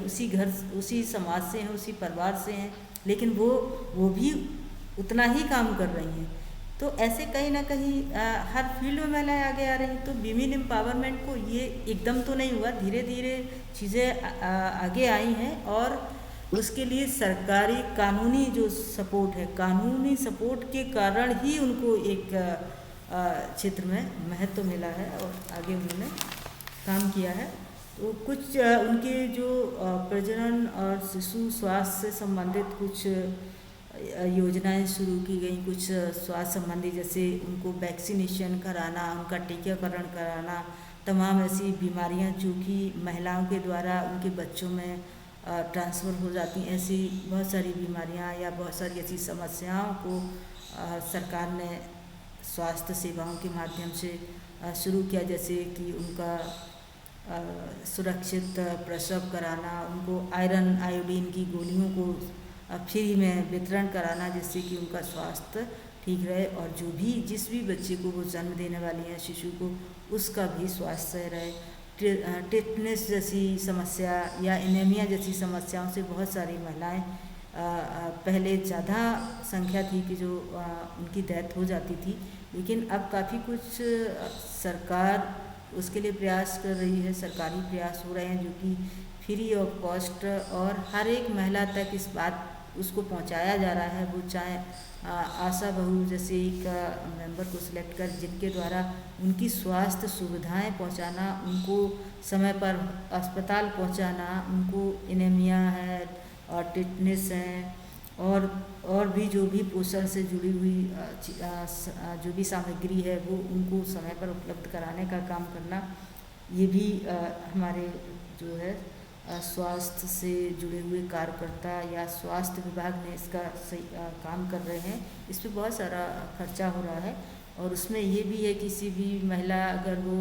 उसी समाज से हैं, उसी परिवार से हैं, लेकिन वो भी उतना ही काम कर रही हैं। तो ऐसे कहीं ना कहीं हर फील्ड में महिलाएं आगे आ रही हैं। तो वीमेन एम्पावरमेंट को ये एकदम तो नहीं हुआ, धीरे धीरे चीज़ें आगे आई हैं, और उसके लिए सरकारी कानूनी जो सपोर्ट है, कानूनी सपोर्ट के कारण ही उनको एक क्षेत्र में महत्व मिला है और आगे उन्होंने काम किया है। तो कुछ उनके जो प्रजनन और शिशु स्वास्थ्य से संबंधित कुछ योजनाएं शुरू की गई, कुछ स्वास्थ्य संबंधी, जैसे उनको वैक्सीनेशन कराना, उनका टीकाकरण कराना, तमाम ऐसी बीमारियां जो कि महिलाओं के द्वारा उनके बच्चों में ट्रांसफ़र हो जाती हैं, ऐसी बहुत सारी बीमारियां या बहुत सारी ऐसी समस्याओं को सरकार ने स्वास्थ्य सेवाओं के माध्यम से शुरू किया, जैसे कि उनका सुरक्षित प्रसव कराना, उनको आयरन आयोडीन की गोलियों को फ्री में वितरण कराना, जिससे कि उनका स्वास्थ्य ठीक रहे और जो भी जिस भी बच्चे को वो जन्म देने वाली हैं, शिशु को, उसका भी स्वास्थ्य सही रहे। टिटनेस जैसी समस्या या एनीमिया जैसी समस्याओं से बहुत सारी महिलाएं पहले ज़्यादा संख्या थी कि जो उनकी डेथ हो जाती थी, लेकिन अब काफ़ी कुछ सरकार उसके लिए प्रयास कर रही है, सरकारी प्रयास हो रहे हैं जो कि फ्री ऑफ कॉस्ट और हर एक महिला तक इस बात उसको पहुंचाया जा रहा है। वो चाहे आशा बहू जैसे एक मेंबर को सिलेक्ट कर, जिनके द्वारा उनकी स्वास्थ्य सुविधाएं पहुंचाना, उनको समय पर अस्पताल पहुंचाना, उनको एनीमिया है और टिटनेस है और भी जो भी पोषण से जुड़ी हुई जो भी सामग्री है वो उनको समय पर उपलब्ध कराने का काम करना, ये भी हमारे जो है स्वास्थ्य से जुड़े हुए कार्यकर्ता या स्वास्थ्य विभाग ने इसका सही काम कर रहे हैं। इस पर बहुत सारा खर्चा हो रहा है और उसमें ये भी है, किसी भी महिला अगर वो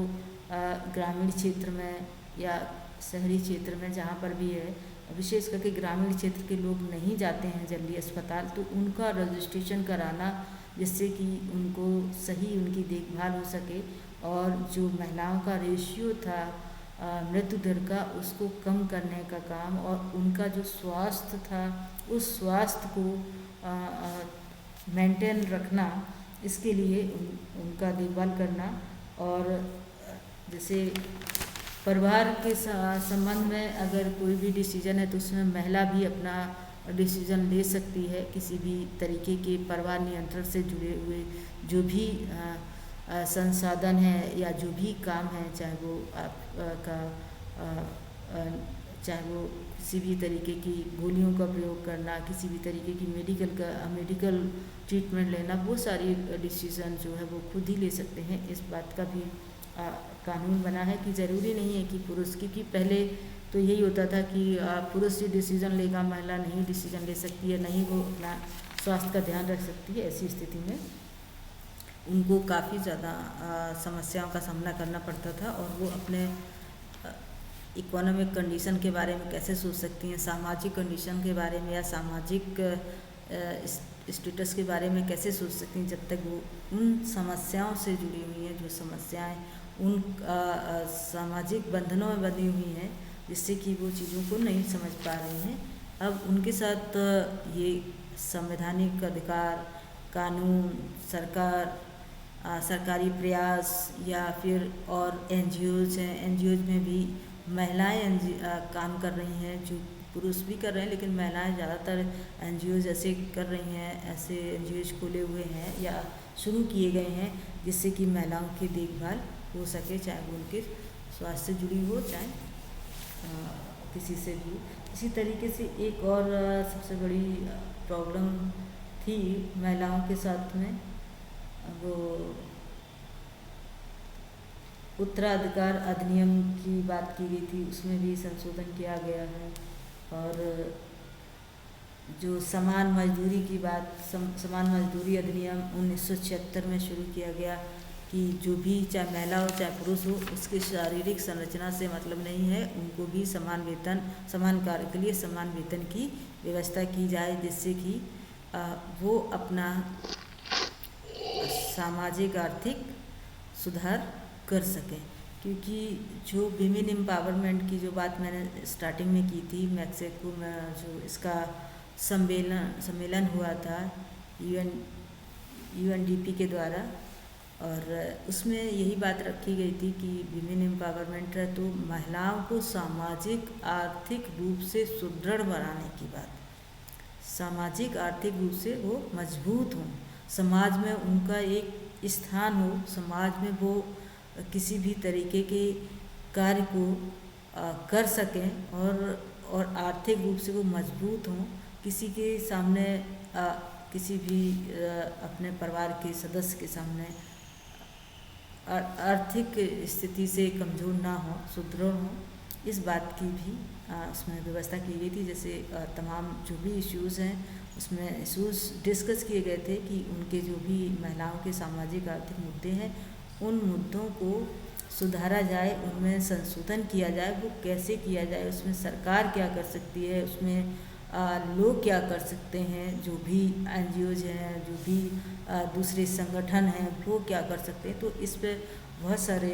ग्रामीण क्षेत्र में या शहरी क्षेत्र में जहाँ पर भी है, विशेष करके ग्रामीण क्षेत्र के लोग नहीं जाते हैं जल्दी अस्पताल, तो उनका रजिस्ट्रेशन कराना, जिससे कि उनको सही उनकी देखभाल हो सके और जो महिलाओं का रेशियो था मृत्यु दर का, उसको कम करने का काम और उनका जो स्वास्थ्य था उस स्वास्थ्य को मेंटेन रखना, इसके लिए उनका देखभाल करना। और जैसे परिवार के संबंध में अगर कोई भी डिसीजन है तो उसमें महिला भी अपना डिसीजन ले सकती है। किसी भी तरीके के परिवार नियंत्रण से जुड़े हुए जो भी संसाधन है या जो भी काम है, चाहे वो चाहे वो किसी भी तरीके की गोलियों का प्रयोग करना, किसी भी तरीके की मेडिकल ट्रीटमेंट लेना, वो सारी डिसीज़न जो है वो खुद ही ले सकते हैं। इस बात का भी कानून बना है कि ज़रूरी नहीं है कि पुरुष, क्योंकि पहले तो यही होता था कि पुरुष ही डिसीज़न लेगा, महिला नहीं डिसीज़न ले सकती है, नहीं वो अपना स्वास्थ्य का ध्यान रख सकती है। ऐसी स्थिति में उनको काफ़ी ज़्यादा समस्याओं का सामना करना पड़ता था और वो अपने इकोनॉमिक कंडीशन के बारे में कैसे सोच सकती हैं, सामाजिक कंडीशन के बारे में या सामाजिक स्टेटस के बारे में कैसे सोच सकती हैं, जब तक वो उन समस्याओं से जुड़ी हुई हैं, जो समस्याएं उन सामाजिक बंधनों में बंधी हुई हैं, जिससे कि वो चीज़ों को नहीं समझ पा रही हैं। अब उनके साथ ये संवैधानिक अधिकार, कानून, सरकार, सरकारी प्रयास या फिर और एनजीओज हैं, एनजीओज में भी महिलाएं काम कर रही हैं, जो पुरुष भी कर रहे हैं, लेकिन महिलाएं ज़्यादातर एनजीओज ऐसे कर रही हैं, ऐसे एनजीओज खोले हुए हैं या शुरू किए गए हैं, जिससे कि महिलाओं की देखभाल हो सके, चाहे वो उनके स्वास्थ्य से जुड़ी हो, चाहे किसी से भी। इसी तरीके से एक और सबसे बड़ी प्रॉब्लम थी महिलाओं के साथ में, वो उत्तराधिकार अधिनियम की बात की गई थी, उसमें भी संशोधन किया गया है। और जो समान मजदूरी की बात, समान मजदूरी अधिनियम 1976 में शुरू किया गया कि जो भी चाहे महिला हो चाहे पुरुष हो, उसके शारीरिक संरचना से मतलब नहीं है, उनको भी समान वेतन, समान कार्य के लिए समान वेतन की व्यवस्था की जाए, जिससे कि वो अपना सामाजिक आर्थिक सुधार कर सकें। क्योंकि जो विमेन एम्पावरमेंट की जो बात मैंने स्टार्टिंग में की थी, मैक्सिको में जो इसका सम्मेलन हुआ था यूएनडीपी के द्वारा, और उसमें यही बात रखी गई थी कि विमेन एम्पावरमेंट है तो महिलाओं को सामाजिक आर्थिक रूप से सुदृढ़ बनाने की बात, सामाजिक आर्थिक रूप से वो मजबूत हों, समाज में उनका एक स्थान हो समाज में, वो किसी भी तरीके के कार्य को कर सकें और आर्थिक रूप से वो मजबूत हों, किसी के सामने किसी भी अपने परिवार के सदस्य के सामने आर्थिक स्थिति से कमज़ोर ना हो, सुदृढ़ हो, इस बात की भी उसमें व्यवस्था की गई थी। जैसे तमाम जो भी इश्यूज़ हैं उसमें इश्यूज़ डिस्कस किए गए थे कि उनके जो भी महिलाओं के सामाजिक आर्थिक मुद्दे हैं उन मुद्दों को सुधारा जाए, उनमें संशोधन किया जाए। वो कैसे किया जाए, उसमें सरकार क्या कर सकती है, उसमें लोग क्या कर सकते हैं, जो भी NGOs हैं, जो भी दूसरे संगठन हैं, वो क्या कर सकते हैं। तो इस पे बहुत सारे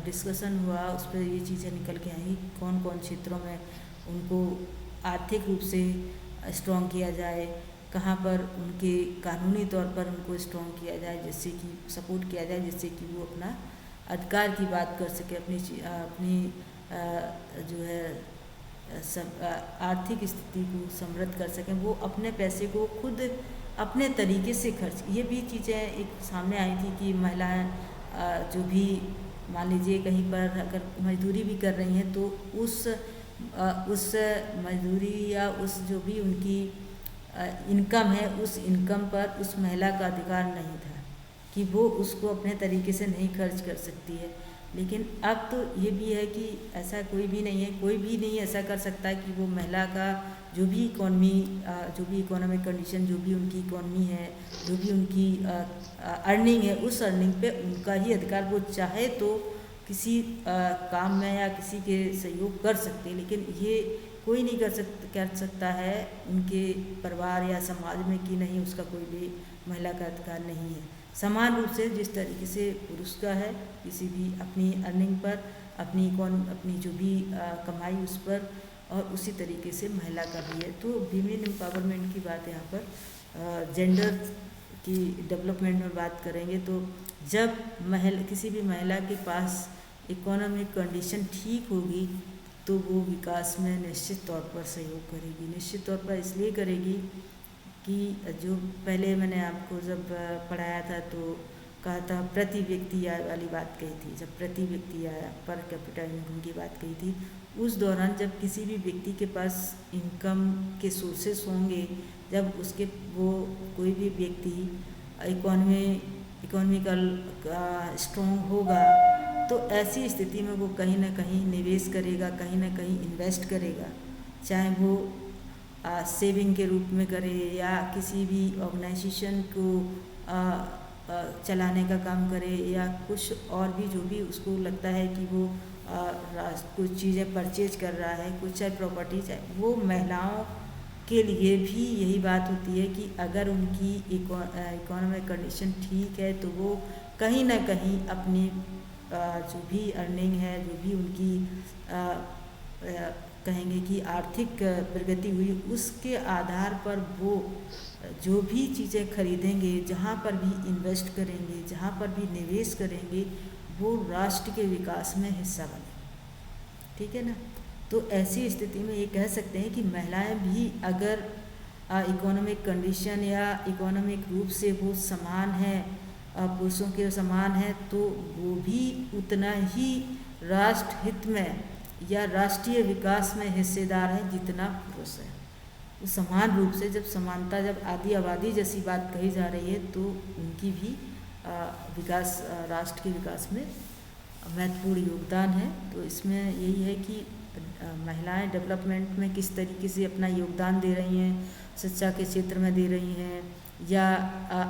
डिस्कशन हुआ, उस पर ये चीज़ें निकल के आई कौन कौन क्षेत्रों में उनको आर्थिक रूप से स्ट्रॉन्ग किया जाए, कहाँ पर उनके कानूनी तौर पर उनको स्ट्रॉन्ग किया जाए, जिससे कि सपोर्ट किया जाए, जिससे कि वो अपना अधिकार की बात कर सके, अपनी जो है सब आर्थिक स्थिति को समृद्ध कर सकें, वो अपने पैसे को खुद अपने तरीके से खर्च। ये भी चीज़ें एक सामने आई थी कि महिलाएं जो भी मान लीजिए कहीं पर अगर मजदूरी भी कर रही हैं तो उस मजदूरी या उस जो भी उनकी इनकम है, उस इनकम पर उस महिला का अधिकार नहीं था कि वो उसको अपने तरीके से नहीं खर्च कर सकती है। लेकिन अब तो ये भी है कि ऐसा कोई भी नहीं ऐसा कर सकता है कि वो महिला का जो भी इकोनॉमिक कंडीशन, जो भी उनकी इकोनॉमी है, जो भी उनकी अर्निंग है, उस अर्निंग पे उनका ही अधिकार, वो चाहे तो किसी काम में या किसी के सहयोग कर सकते हैं, लेकिन ये कोई नहीं कर सकता है उनके परिवार या समाज में कि नहीं उसका कोई भी महिला का अधिकार नहीं है। समान रूप से जिस तरीके से पुरुष का है किसी भी अपनी अर्निंग पर, अपनी जो भी कमाई उस पर, और उसी तरीके से महिला का भी है। तो वीमेन एम्पावरमेंट की बात यहाँ पर जेंडर की डेवलपमेंट में बात करेंगे तो जब किसी भी महिला के पास इकोनॉमिक कंडीशन ठीक होगी तो वो विकास में निश्चित तौर पर सहयोग करेगी। निश्चित तौर पर इसलिए करेगी कि जो पहले मैंने आपको जब पढ़ाया था तो कहा था प्रति व्यक्ति आय वाली बात कही थी। जब प्रति व्यक्ति आय पर कैपिटा इनकम की बात कही थी, उस दौरान जब किसी भी व्यक्ति के पास इनकम के सोर्सेस होंगे, जब वो कोई भी व्यक्ति इकोनॉमिकल स्ट्रॉन्ग होगा, तो ऐसी स्थिति में वो कहीं ना कहीं निवेश करेगा, कहीं ना कहीं इन्वेस्ट करेगा, चाहे वो सेविंग के रूप में करे या किसी भी ऑर्गेनाइजेशन को चलाने का काम करे, या कुछ और भी जो भी उसको लगता है कि वो कुछ चीज़ें परचेज कर रहा है, कुछ चाहे प्रॉपर्टी, चाहे वो महिलाओं के लिए भी यही बात होती है कि अगर उनकी इकोनॉमिक कंडीशन ठीक है तो वो कहीं ना कहीं अपनी जो भी अर्निंग है, जो भी उनकी कहेंगे कि आर्थिक प्रगति हुई, उसके आधार पर वो जो भी चीज़ें खरीदेंगे, जहाँ पर भी इन्वेस्ट करेंगे, जहाँ पर भी निवेश करेंगे, वो राष्ट्र के विकास में हिस्सा बने। ठीक है ना। तो ऐसी स्थिति में ये कह सकते हैं कि महिलाएं भी अगर इकोनॉमिक कंडीशन या इकोनॉमिक रूप से वो समान है, पुरुषों के समान है, तो वो भी उतना ही राष्ट्र हित में या राष्ट्रीय विकास में हिस्सेदार है जितना पुरुष है। तो समान रूप से जब समानता, जब आदि आबादी जैसी बात कही जा रही है, तो उनकी भी विकास, राष्ट्र के विकास में महत्वपूर्ण योगदान है। तो इसमें यही है कि महिलाएं डेवलपमेंट में किस तरीके से अपना योगदान दे रही हैं, शिक्षा के क्षेत्र में दे रही हैं, या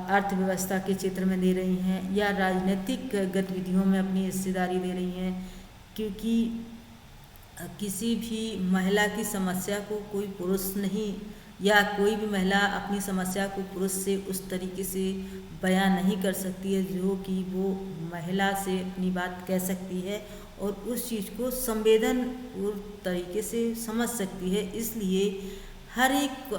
अर्थव्यवस्था के क्षेत्र में दे रही हैं, या राजनीतिक गतिविधियों में अपनी हिस्सेदारी दे रही हैं। क्योंकि किसी भी महिला की समस्या को कोई पुरुष नहीं, या कोई भी महिला अपनी समस्या को पुरुष से उस तरीके से बयां नहीं कर सकती है जो कि वो महिला से अपनी बात कह सकती है और उस चीज़ को संवेदनपूर्ण तरीके से समझ सकती है। इसलिए हर एक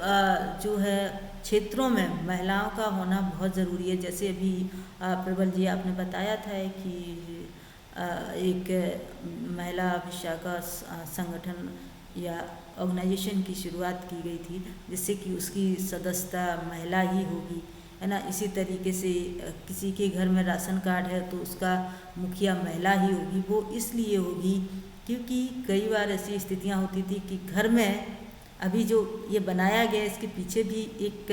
जो है क्षेत्रों में महिलाओं का होना बहुत ज़रूरी है। जैसे अभी प्रबल जी आपने बताया था कि एक महिला विशाखा संगठन या ऑर्गेनाइजेशन की शुरुआत की गई थी, जिससे कि उसकी सदस्यता महिला ही होगी। है ना। इसी तरीके से किसी के घर में राशन कार्ड है तो उसका मुखिया महिला ही होगी। वो इसलिए होगी क्योंकि कई बार ऐसी स्थितियाँ होती थी कि घर में, अभी जो ये बनाया गया इसके पीछे भी एक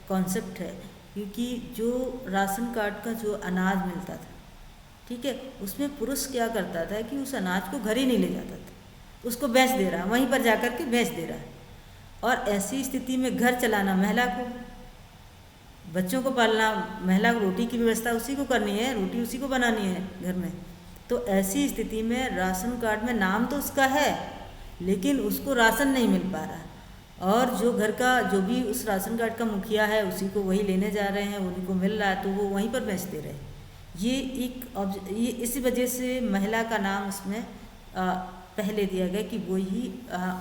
कॉन्सेप्ट है, क्योंकि जो राशन कार्ड का जो अनाज मिलता था, ठीक है, उसमें पुरुष क्या करता था कि उस अनाज को घर ही नहीं ले जाता था, उसको बेच दे रहा, वहीं पर जाकर के बेच दे रहा है। और ऐसी स्थिति में घर चलाना महिला को, बच्चों को पालना महिला को, रोटी की व्यवस्था उसी को करनी है, रोटी उसी को बनानी है घर में। तो ऐसी स्थिति में राशन कार्ड में नाम तो उसका है लेकिन उसको राशन नहीं मिल पा रहा, और जो घर का जो भी उस राशन कार्ड का मुखिया है उसी को वही लेने जा रहे हैं, उन्हीं को मिल रहा है, तो वो वहीं पर बेचते रहे। ये इसी वजह से महिला का नाम उसमें पहले दिया गया कि वो ही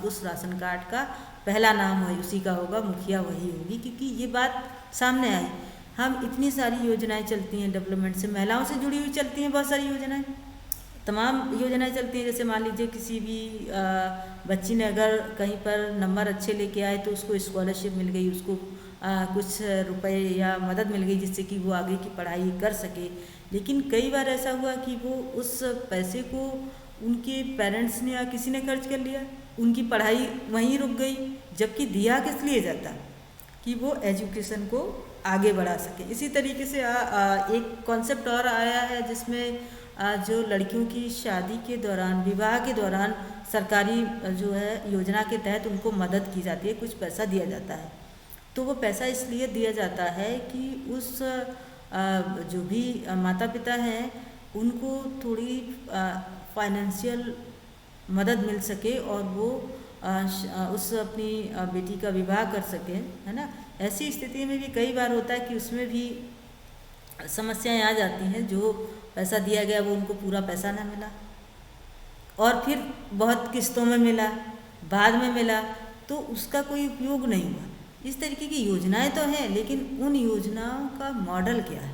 उस राशन कार्ड का पहला नाम है, उसी का होगा, मुखिया वही होगी, क्योंकि ये बात सामने आई। हम इतनी सारी योजनाएं चलती हैं डेवलपमेंट से, महिलाओं से जुड़ी हुई चलती हैं बहुत सारी योजनाएं, तमाम योजनाएं चलती हैं। जैसे मान लीजिए किसी भी बच्ची ने अगर कहीं पर नंबर अच्छे लेके आए तो उसको स्कॉलरशिप मिल गई, उसको कुछ रुपए या मदद मिल गई जिससे कि वो आगे की पढ़ाई कर सके। लेकिन कई बार ऐसा हुआ कि वो उस पैसे को उनके पेरेंट्स ने या किसी ने खर्च कर लिया, उनकी पढ़ाई वहीं रुक गई, जबकि दिया किस लिए जाता कि वो एजुकेशन को आगे बढ़ा सके। इसी तरीके से एक कॉन्सेप्ट और आया है जिसमें जो लड़कियों की शादी के दौरान, विवाह के दौरान सरकारी जो है योजना के तहत उनको मदद की जाती है, कुछ पैसा दिया जाता है। तो वो पैसा इसलिए दिया जाता है कि उस जो भी माता पिता हैं उनको थोड़ी फाइनेंशियल मदद मिल सके और वो उस अपनी बेटी का विवाह कर सके, है ना। ऐसी स्थिति में भी कई बार होता है कि उसमें भी समस्याएं आ जाती हैं, जो पैसा दिया गया वो उनको पूरा पैसा ना मिला और फिर बहुत किस्तों में मिला, बाद में मिला, तो उसका कोई उपयोग नहीं हुआ। इस तरीके की योजनाएं तो हैं, लेकिन उन योजनाओं का मॉडल क्या है,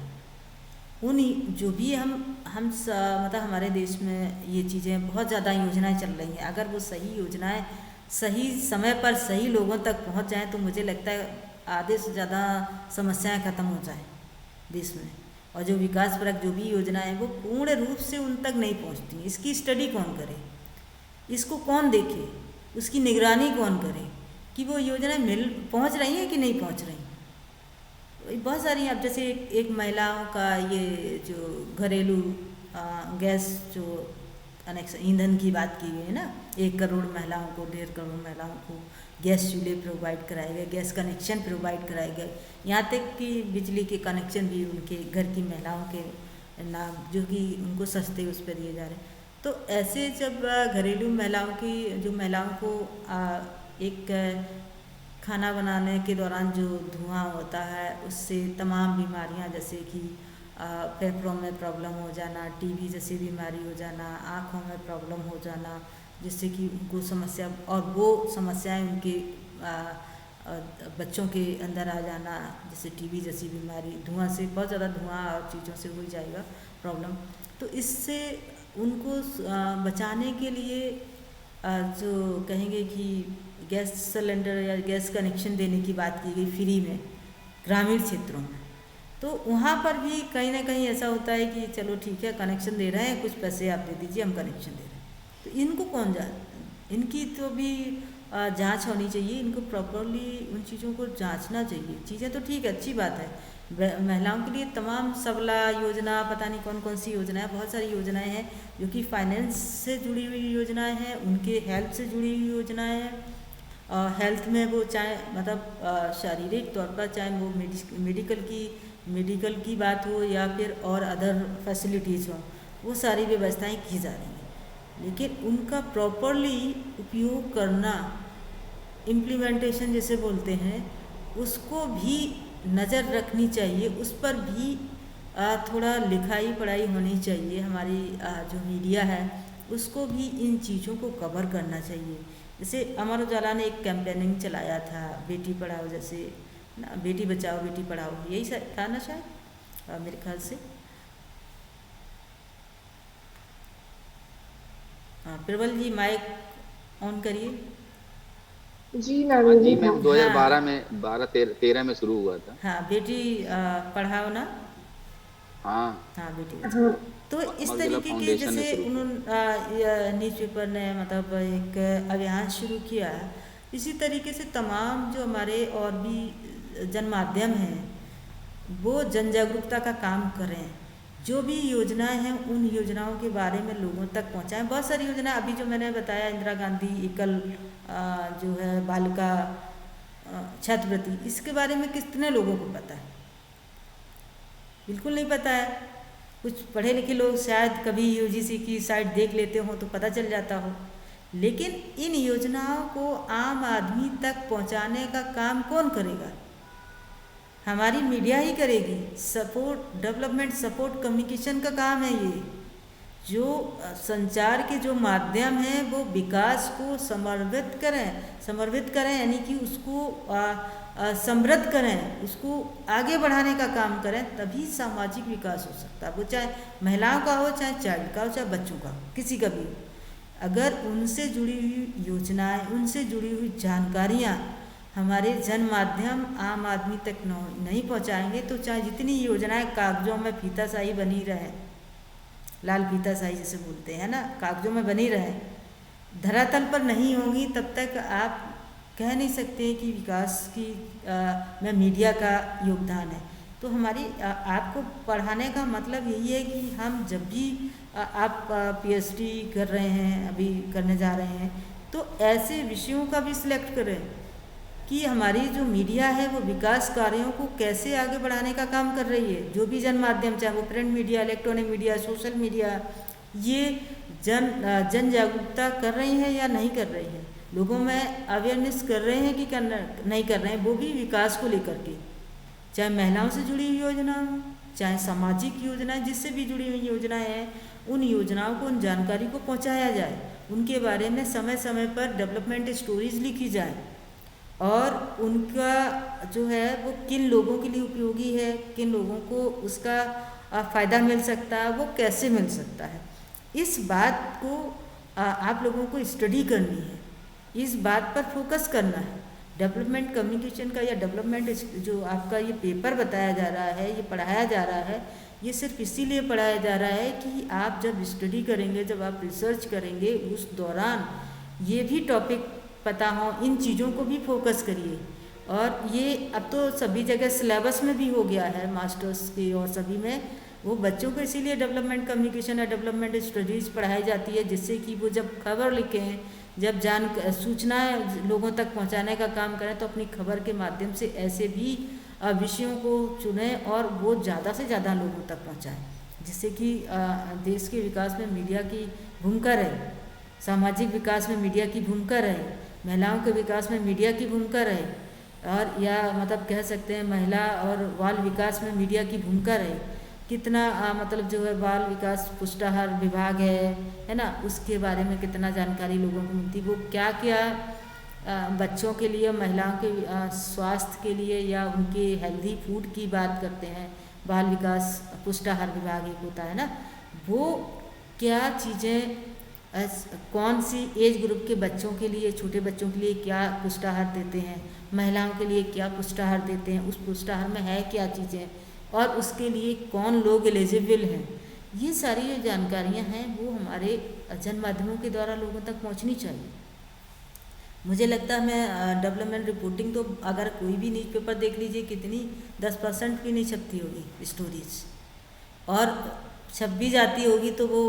उन जो भी मतलब हमारे देश में ये चीज़ें बहुत ज़्यादा योजनाएं चल रही हैं, अगर वो सही योजनाएं सही समय पर सही लोगों तक पहुंच जाएं तो मुझे लगता है आधे से ज़्यादा समस्याएं ख़त्म हो जाएं देश में। और जो विकासपरक जो भी योजनाएं हैं वो पूर्ण रूप से उन तक नहीं पहुंचती। इसकी स्टडी कौन करे, इसको कौन देखे, उसकी निगरानी कौन करे कि वो योजनाएं पहुंच रही हैं कि नहीं पहुंच रही। बहुत सारी, अब जैसे एक महिलाओं का ये जो घरेलू गैस जो कनेक्शन, ईंधन की बात की गई है ना, 1 करोड़ महिलाओं को, 1.5 करोड़ महिलाओं को गैस चूल्हे प्रोवाइड कराए गए, गैस कनेक्शन प्रोवाइड कराए गए, यहाँ तक कि बिजली के कनेक्शन भी उनके घर की महिलाओं के नाम, जो कि उनको सस्ते उस पर दिए जा रहे हैं। तो ऐसे जब घरेलू महिलाओं की, जो महिलाओं को एक खाना बनाने के दौरान जो धुआं होता है उससे तमाम बीमारियां जैसे कि फेफड़ों में प्रॉब्लम हो जाना, टीबी जैसी बीमारी हो जाना, आँखों में प्रॉब्लम हो जाना, जिससे कि उनको समस्या, और वो समस्याएं उनके बच्चों के अंदर आ जाना, जैसे टीबी जैसी बीमारी, धुआं से, बहुत ज़्यादा धुआं और चीज़ों से हो जाएगा प्रॉब्लम। तो इससे उनको बचाने के लिए जो कहेंगे कि गैस सिलेंडर या गैस कनेक्शन देने की बात की गई फ्री में ग्रामीण क्षेत्रों में, तो वहाँ पर भी कहीं ना कहीं ऐसा होता है कि चलो ठीक है कनेक्शन दे रहे हैं, कुछ पैसे आप दे दीजिए, हम कनेक्शन दे रहे हैं। तो इनको कौन इनकी तो भी जांच होनी चाहिए, इनको प्रॉपरली उन चीज़ों को जांचना चाहिए। चीज़ें तो ठीक है, अच्छी बात है, महिलाओं के लिए तमाम सबला योजना, पता नहीं कौन कौन सी योजनाएं, बहुत सारी योजनाएं हैं जो कि फाइनेंस से जुड़ी हुई योजनाएं हैं, उनके हेल्थ से जुड़ी हुई योजनाएं हैं। हेल्थ में वो चाहे मतलब शारीरिक तौर पर, चाहे वो मेडिकल की बात हो या फिर और अदर फैसिलिटीज़ हो, वो सारी व्यवस्थाएं की जा रही हैं, लेकिन उनका प्रॉपरली उपयोग करना, इम्प्लीमेंटेशन जैसे बोलते हैं, उसको भी नज़र रखनी चाहिए, उस पर भी थोड़ा लिखाई पढ़ाई होनी चाहिए। हमारी जो मीडिया है उसको भी इन चीज़ों को कवर करना चाहिए। जैसे अमर उजाला ने एक कैंपेनिंग चलाया था, बेटी पढ़ाओ, जैसे ना, बेटी बचाओ बेटी पढ़ाओ, यही था ना शायद, मेरे ख्याल से। हाँ प्रबल जी, माइक ऑन करिए। जी मैम, हाँ ये जी भी था। मैम, 2012 हाँ में 12-13 में शुरू हुआ था। हाँ बेटी पढ़ाओ ना। हाँ, हाँ बेटी बचाओ। हाँ तो इस मगदला तरीके के फाउंडेशन ने जैसे शुरू किया। उन्होंने न्यूज़पेपर ने मतलब एक अभियान शुरू किया। इसी तरीके से तमाम जो हमारे और भी जनमाध्यम हैं वो जन जागरूकता का काम करें। जो भी योजनाएं हैं उन योजनाओं के बारे में लोगों तक पहुंचाएं। बहुत सारी योजना अभी जो मैंने बताया, इंदिरा गांधी एकल जो है बालिका छात्रवृत्ति, इसके बारे में कितने लोगों को पता है? बिल्कुल नहीं पता है। कुछ पढ़े लिखे लोग शायद कभी यूजीसी की साइट देख लेते हो तो पता चल जाता हो, लेकिन इन योजनाओं को आम आदमी तक पहुंचाने का काम कौन करेगा? हमारी मीडिया ही करेगी। सपोर्ट डेवलपमेंट सपोर्ट कम्युनिकेशन का काम है ये। जो संचार के जो माध्यम हैं वो विकास को समर्वित करें यानी कि उसको समृद्ध करें, उसको आगे बढ़ाने का काम करें, तभी सामाजिक विकास हो सकता है। वो चाहे महिलाओं का हो, चाहे चाइल्ड का हो, चाहे बच्चों का हो, किसी का भी हो। अगर उनसे जुड़ी हुई योजनाएं, उनसे जुड़ी हुई जानकारियाँ हमारे जन माध्यम आम आदमी तक नहीं पहुँचाएंगे तो चाहे जितनी योजनाएं कागजों में फीताशाही बनी रहे, लाल फीताशाही जिसे बोलते हैं ना, कागजों में बनी रहे, धरातल पर नहीं होंगी, तब तक आप कह नहीं सकते कि विकास की में मीडिया का योगदान है। तो हमारी आपको पढ़ाने का मतलब यही है कि हम जब भी आप पीएचडी कर रहे हैं, अभी करने जा रहे हैं, तो ऐसे विषयों का भी सिलेक्ट करें कि हमारी जो मीडिया है वो विकास कार्यों को कैसे आगे बढ़ाने का काम कर रही है। जो भी जन माध्यम, चाहे वो print media, electronic media, social media, ये जन जागरूकता कर रही हैं या नहीं कर रही हैं, लोगों में अवेयरनेस कर रहे हैं कि नहीं कर रहे हैं, वो भी विकास को लेकर के। चाहे महिलाओं से जुड़ी हुई योजना हो, चाहे सामाजिक योजनाएं, जिससे भी जुड़ी हुई योजनाएं हैं, उन योजनाओं को, उन जानकारी को पहुंचाया जाए। उनके बारे में समय समय पर डेवलपमेंट स्टोरीज लिखी जाए और उनका जो है वो किन लोगों के लिए उपयोगी है, किन लोगों को उसका फ़ायदा मिल सकता है, वो कैसे मिल सकता है, इस बात को आप लोगों को स्टडी करनी है, इस बात पर फोकस करना है। डेवलपमेंट कम्युनिकेशन का या डेवलपमेंट जो आपका ये पेपर बताया जा रहा है, ये पढ़ाया जा रहा है, ये सिर्फ इसीलिए पढ़ाया जा रहा है कि आप जब स्टडी करेंगे, जब आप रिसर्च करेंगे, उस दौरान ये भी टॉपिक पता हो, इन चीज़ों को भी फोकस करिए। और ये अब तो सभी जगह सिलेबस में भी हो गया है, मास्टर्स के और सभी में, वो बच्चों को इसीलिए डेवलपमेंट कम्युनिकेशन या डेवलपमेंट स्टडीज़ पढ़ाई जाती है, जिससे कि वो जब खबर लिखें, जब सूचनाएं लोगों तक पहुंचाने का काम करें, तो अपनी खबर के माध्यम से ऐसे भी विषयों को चुनें और वो ज़्यादा से ज़्यादा लोगों तक पहुंचाएं, जिससे कि देश के विकास में मीडिया की भूमिका रहे, सामाजिक विकास में मीडिया की भूमिका रहे, महिलाओं के विकास में मीडिया की भूमिका रहे, और या मतलब कह सकते हैं महिला और बाल विकास में मीडिया की भूमिका रहे। कितना मतलब जो है बाल विकास पुष्टाहार विभाग है ना, उसके बारे में कितना जानकारी लोगों को मिलती, वो क्या क्या बच्चों के लिए, महिलाओं के स्वास्थ्य के लिए या उनके हेल्दी फूड की बात करते हैं। बाल विकास पुष्टाहार विभाग एक होता है ना, वो क्या चीज़ें कौन सी एज ग्रुप के बच्चों के लिए, छोटे बच्चों के लिए क्या पुष्टाहार देते हैं, महिलाओं के लिए क्या पुष्टाहार देते हैं, उस पुष्टाहार में है क्या चीज़ें, और उसके लिए कौन लोग एलिजिबल हैं। ये सारी जो जानकारियाँ हैं वो हमारे जन माध्यमों के द्वारा लोगों तक पहुँचनी चाहिए। मुझे लगता है मैं डेवलपमेंट रिपोर्टिंग तो अगर कोई भी न्यूज़पेपर देख लीजिए, कितनी 10% भी नहीं छपती होगी स्टोरीज, और छप भी जाती होगी तो वो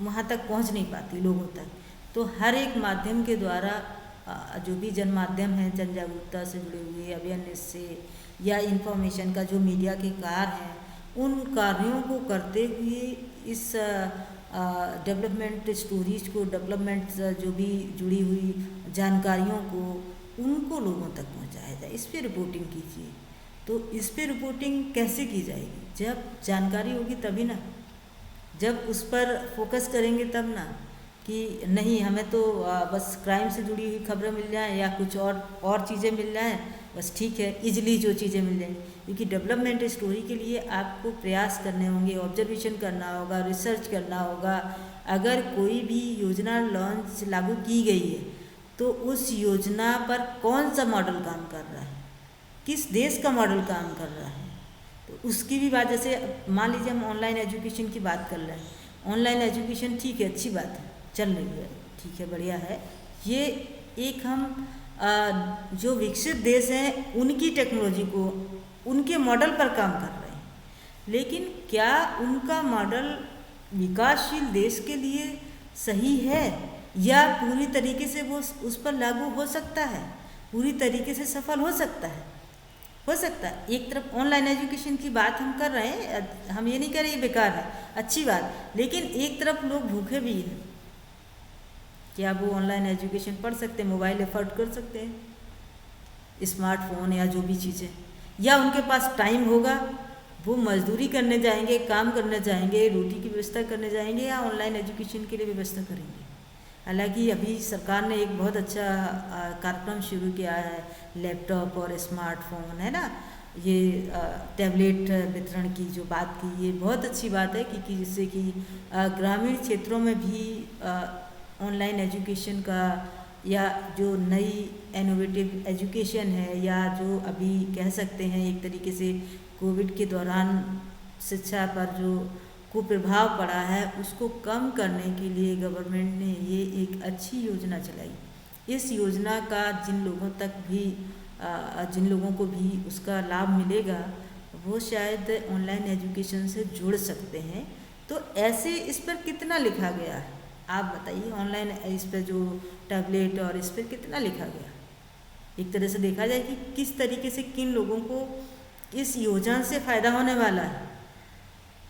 वहाँ तक पहुँच नहीं पाती लोगों तक। तो हर एक माध्यम के द्वारा जो भी जन माध्यम है, जन जागरूकता से जुड़े हुए, अवेयरनेस से या इन्फॉर्मेशन का जो मीडिया के कार्य हैं, उन कार्यों को करते हुए इस डेवलपमेंट स्टोरीज को, डेवलपमेंट जो भी जुड़ी हुई जानकारियों को, उनको लोगों तक पहुंचाया जाए। इस पर रिपोर्टिंग कीजिए। तो इस पर रिपोर्टिंग कैसे की जाएगी? जब जानकारी होगी तभी ना, जब उस पर फोकस करेंगे तब ना, कि नहीं हमें तो बस क्राइम से जुड़ी हुई खबरें मिल जाएं या कुछ और चीज़ें मिल जाएं, बस ठीक है, इजली जो चीज़ें मिल जाएंगी। क्योंकि डेवलपमेंट स्टोरी के लिए आपको प्रयास करने होंगे, ऑब्जर्वेशन करना होगा, रिसर्च करना होगा। अगर कोई भी योजना लागू की गई है तो उस योजना पर कौन सा मॉडल काम कर रहा है, किस देश का मॉडल काम कर रहा है, तो उसकी भी बात। जैसे मान लीजिए हम ऑनलाइन एजुकेशन की बात कर रहे हैं, ऑनलाइन एजुकेशन ठीक है, अच्छी बात है, चल रही है, ठीक है, बढ़िया है। ये एक हम जो विकसित देश हैं उनकी टेक्नोलॉजी को, उनके मॉडल पर काम कर रहे हैं, लेकिन क्या उनका मॉडल विकासशील देश के लिए सही है या पूरी तरीके से वो उस पर लागू हो सकता है, पूरी तरीके से सफल हो सकता है? हो सकता है। एक तरफ ऑनलाइन एजुकेशन की बात हम कर रहे हैं, हम ये नहीं कह रहे ये बेकार है, अच्छी बात, लेकिन एक तरफ लोग भूखे भी हैं। क्या वो ऑनलाइन एजुकेशन पढ़ सकते हैं, मोबाइल अफोर्ड कर सकते हैं, स्मार्टफोन या जो भी चीज़ें, या उनके पास टाइम होगा, वो मजदूरी करने जाएंगे, काम करने जाएंगे, रोटी की व्यवस्था करने जाएंगे, या ऑनलाइन एजुकेशन के लिए व्यवस्था करेंगे? हालांकि अभी सरकार ने एक बहुत अच्छा कार्यक्रम शुरू किया है, लैपटॉप और स्मार्टफोन, है ना, ये टैबलेट वितरण की जो बात की, ये बहुत अच्छी बात है कि जिससे कि ग्रामीण क्षेत्रों में भी ऑनलाइन एजुकेशन का, या जो नई इनोवेटिव एजुकेशन है, या जो अभी कह सकते हैं एक तरीके से कोविड के दौरान शिक्षा पर जो कुप्रभाव पड़ा है उसको कम करने के लिए गवर्नमेंट ने ये एक अच्छी योजना चलाई। इस योजना का जिन लोगों को भी उसका लाभ मिलेगा वो शायद ऑनलाइन एजुकेशन से जुड़ सकते हैं। तो ऐसे इस पर कितना लिखा गया है आप बताइए, ऑनलाइन इस पर जो टैबलेट और इस पर कितना लिखा गया? एक तरह से देखा जाए कि किस तरीके से किन लोगों को इस योजना से फ़ायदा होने वाला है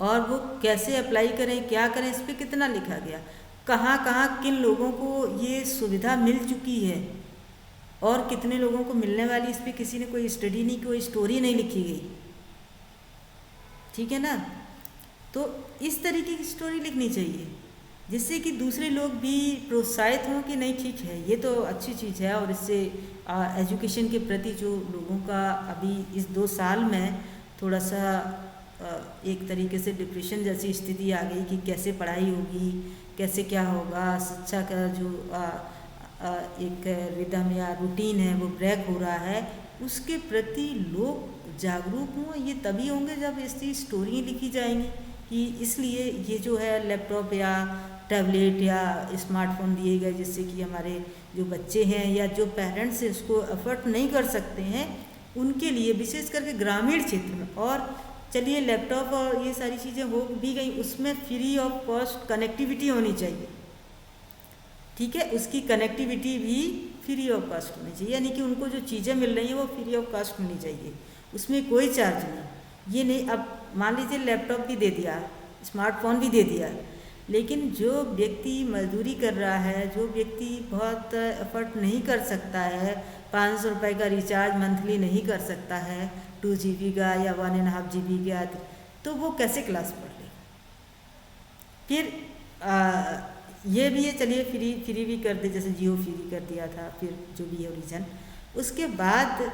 और वो कैसे अप्लाई करें, क्या करें, इस पर कितना लिखा गया, कहाँ कहाँ किन लोगों को ये सुविधा मिल चुकी है और कितने लोगों को मिलने वाली, इस पर किसी ने कोई स्टडी नहीं, कोई स्टोरी नहीं लिखी गई, ठीक है ना। तो इस तरीके की स्टोरी लिखनी चाहिए जिससे कि दूसरे लोग भी प्रोत्साहित हों कि नहीं ठीक है, ये तो अच्छी चीज़ है। और इससे एजुकेशन के प्रति जो लोगों का अभी इस 2 साल में थोड़ा सा एक तरीके से डिप्रेशन जैसी स्थिति आ गई कि कैसे पढ़ाई होगी, कैसे क्या होगा, शिक्षा का जो एक रिदम या रूटीन है वो ब्रेक हो रहा है, उसके प्रति लोग जागरूक हों। ये तभी होंगे जब ऐसी स्टोरी लिखी जाएंगी कि इसलिए ये जो है लैपटॉप या टैबलेट या स्मार्टफोन दिए गए जिससे कि हमारे जो बच्चे हैं या जो पेरेंट्स हैं उसको अफोर्ड नहीं कर सकते हैं उनके लिए, विशेष करके ग्रामीण क्षेत्र में। और चलिए लैपटॉप और ये सारी चीज़ें हो भी गई, उसमें फ्री ऑफ कॉस्ट कनेक्टिविटी होनी चाहिए, ठीक है, उसकी कनेक्टिविटी भी फ्री ऑफ कॉस्ट होनी चाहिए, यानी कि उनको जो चीज़ें मिल रही हैं वो फ्री ऑफ कॉस्ट होनी चाहिए, उसमें कोई चार्ज नहीं। ये नहीं, अब मान लीजिए लैपटॉप भी दे दिया, स्मार्टफोन भी दे दिया, लेकिन जो व्यक्ति मजदूरी कर रहा है, जो व्यक्ति बहुत एफर्ट नहीं कर सकता है, 500 रुपये का रिचार्ज मंथली नहीं कर सकता है, 2 GB का या 1.5 GB का, तो वो कैसे क्लास पढ़ लेगा? फिर ये भी है, चलिए फ्री भी कर दे, जैसे जियो फ्री कर दिया था, फिर जो भी है रीजन। उसके बाद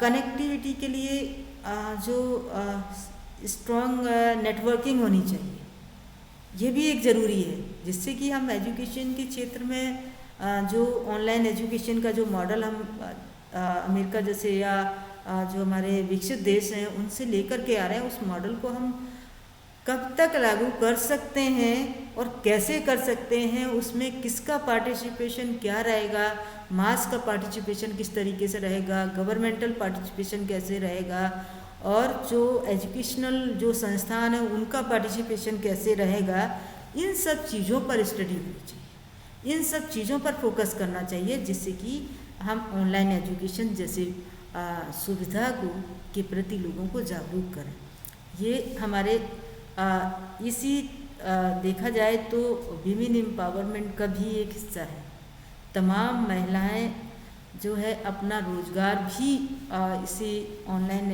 कनेक्टिविटी के लिए जो स्ट्रॉन्ग नेटवर्किंग होनी चाहिए, ये भी एक ज़रूरी है, जिससे कि हम एजुकेशन के क्षेत्र में जो ऑनलाइन एजुकेशन का जो मॉडल हम अमेरिका जैसे या जो हमारे विकसित देश हैं उनसे लेकर के आ रहे हैं, उस मॉडल को हम कब तक लागू कर सकते हैं और कैसे कर सकते हैं, उसमें किसका पार्टिसिपेशन क्या रहेगा, मास का पार्टिसिपेशन किस तरीके से रहेगा, गवर्नमेंटल पार्टिसिपेशन कैसे रहेगा, और जो एजुकेशनल जो संस्थान है उनका पार्टिसिपेशन कैसे रहेगा, इन सब चीज़ों पर स्टडी होनी चाहिए, इन सब चीज़ों पर फोकस करना चाहिए, जिससे कि हम ऑनलाइन एजुकेशन जैसे सुविधा को के प्रति लोगों को जागरूक करें। ये हमारे इसी देखा जाए तो विमेन एम्पावरमेंट का भी एक हिस्सा है। तमाम महिलाएं जो है अपना रोज़गार भी इसी ऑनलाइन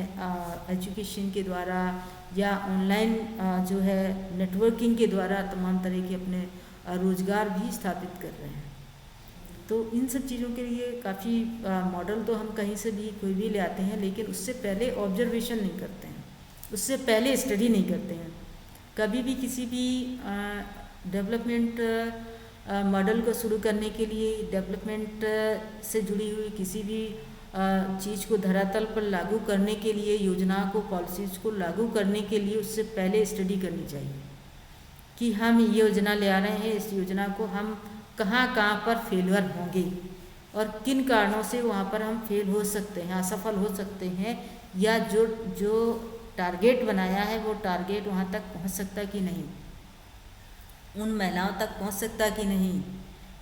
एजुकेशन के द्वारा या ऑनलाइन जो है नेटवर्किंग के द्वारा तमाम तरह के अपने रोज़गार भी स्थापित कर रहे हैं। तो इन सब चीज़ों के लिए काफ़ी मॉडल तो हम कहीं से भी कोई भी ले आते हैं, लेकिन उससे पहले ऑब्जर्वेशन नहीं करते हैं, उससे पहले स्टडी नहीं करते हैं। कभी भी किसी भी डेवलपमेंट मॉडल को शुरू करने के लिए डेवलपमेंट से जुड़ी हुई किसी भी चीज़ को धरातल पर लागू करने के लिए, योजना को, पॉलिसीज़ को लागू करने के लिए उससे पहले स्टडी करनी चाहिए कि हम ये योजना ले आ रहे हैं, इस योजना को हम कहाँ कहाँ पर फेलियर होंगे और किन कारणों से वहाँ पर हम फेल हो सकते हैं, असफल हो सकते हैं, या जो जो टारगेट बनाया है वो टारगेट वहाँ तक पहुँच सकता कि नहीं, उन महिलाओं तक पहुँच सकता कि नहीं,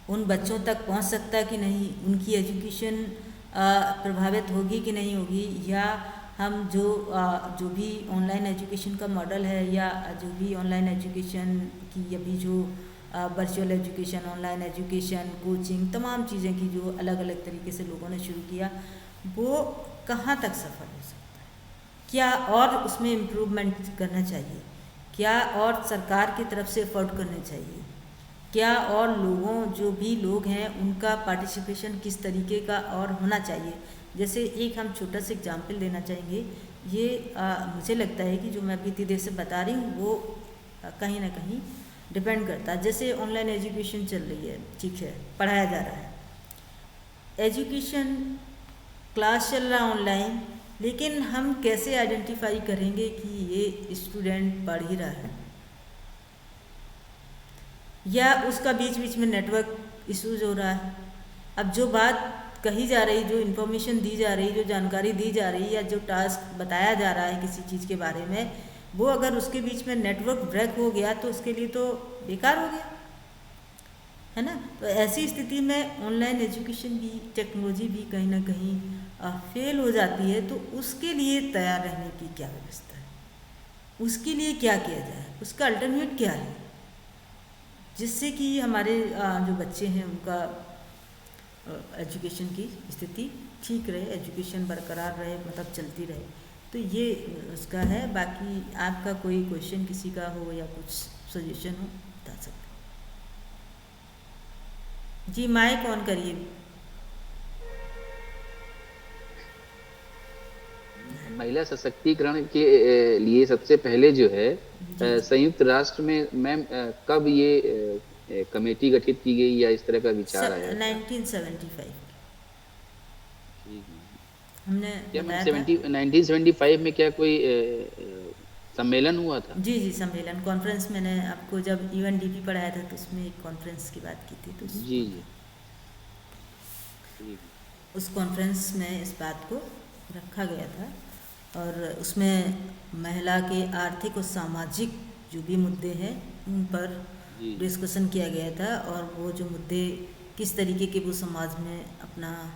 उन बच्चों तक पहुँच सकता कि नहीं, उनकी एजुकेशन प्रभावित होगी कि नहीं होगी, या हम जो भी ऑनलाइन एजुकेशन का मॉडल है या जो भी ऑनलाइन एजुकेशन की अभी जो virtual education, online education, coaching, तमाम चीज़ें की जो अलग अलग तरीके से लोगों ने शुरू किया, वो कहाँ तक सफल हो सकता है, क्या और उसमें इम्प्रूवमेंट करना चाहिए, क्या और सरकार की तरफ से एफर्ट करने चाहिए, क्या और लोगों जो भी लोग हैं उनका पार्टिसिपेशन किस तरीके का और होना चाहिए। जैसे एक हम छोटा सा एग्जाम्पल देना चाहेंगे, ये मुझे लगता है कि जो मैं अभी इतनी देर से बता रही हूँ वो कहीं ना कहीं डिपेंड करता है। जैसे ऑनलाइन एजुकेशन चल रही है, ठीक है, पढ़ाया जा रहा है, एजुकेशन क्लास चल रहा है ऑनलाइन, लेकिन हम कैसे आइडेंटिफाई करेंगे कि ये स्टूडेंट पढ़ ही रहा है, या उसका बीच बीच में नेटवर्क इश्यूज हो रहा है। अब जो बात कही जा रही, जो इन्फॉर्मेशन दी जा रही, जो जानकारी दी जा रही, या जो टास्क बताया जा रहा है किसी चीज़ के बारे में, वो अगर उसके बीच में नेटवर्क ब्रेक हो गया तो उसके लिए तो बेकार हो गया, है ना। तो ऐसी स्थिति में ऑनलाइन एजुकेशन भी, टेक्नोलॉजी भी कहीं ना कहीं फेल हो जाती है। तो उसके लिए तैयार रहने की क्या व्यवस्था है, उसके लिए क्या किया जाए, उसका अल्टरनेट क्या है, जिससे कि हमारे जो बच्चे हैं उनका एजुकेशन की स्थिति ठीक रहे, एजुकेशन बरकरार रहे, मतलब चलती रहे। तो ये उसका है। बाकी आपका कोई क्वेश्चन किसी का हो या कुछ सजेशन हो बता सकते जी। माइक ऑन करिए। महिला सशक्तिकरण के लिए सबसे पहले जो है संयुक्त राष्ट्र में मैम कब ये कमेटी गठित की गई या इस तरह का विचार आया? 1975 हमने क्या बताया था। 1975 में क्या कोई सम्मेलन हुआ था? जी जी, सम्मेलन, कॉन्फ्रेंस। मैंने आपको जब यूएनडीपी पढ़ाया था तो उसमें एक कॉन्फ्रेंस की बात की थी, तो जी जी, उस कॉन्फ्रेंस में इस बात को रखा गया था और उसमें महिला के आर्थिक और सामाजिक जो भी मुद्दे हैं उन पर डिस्कशन किया गया था, और वो जो मुद्दे किस तरीके के वो समाज में अपना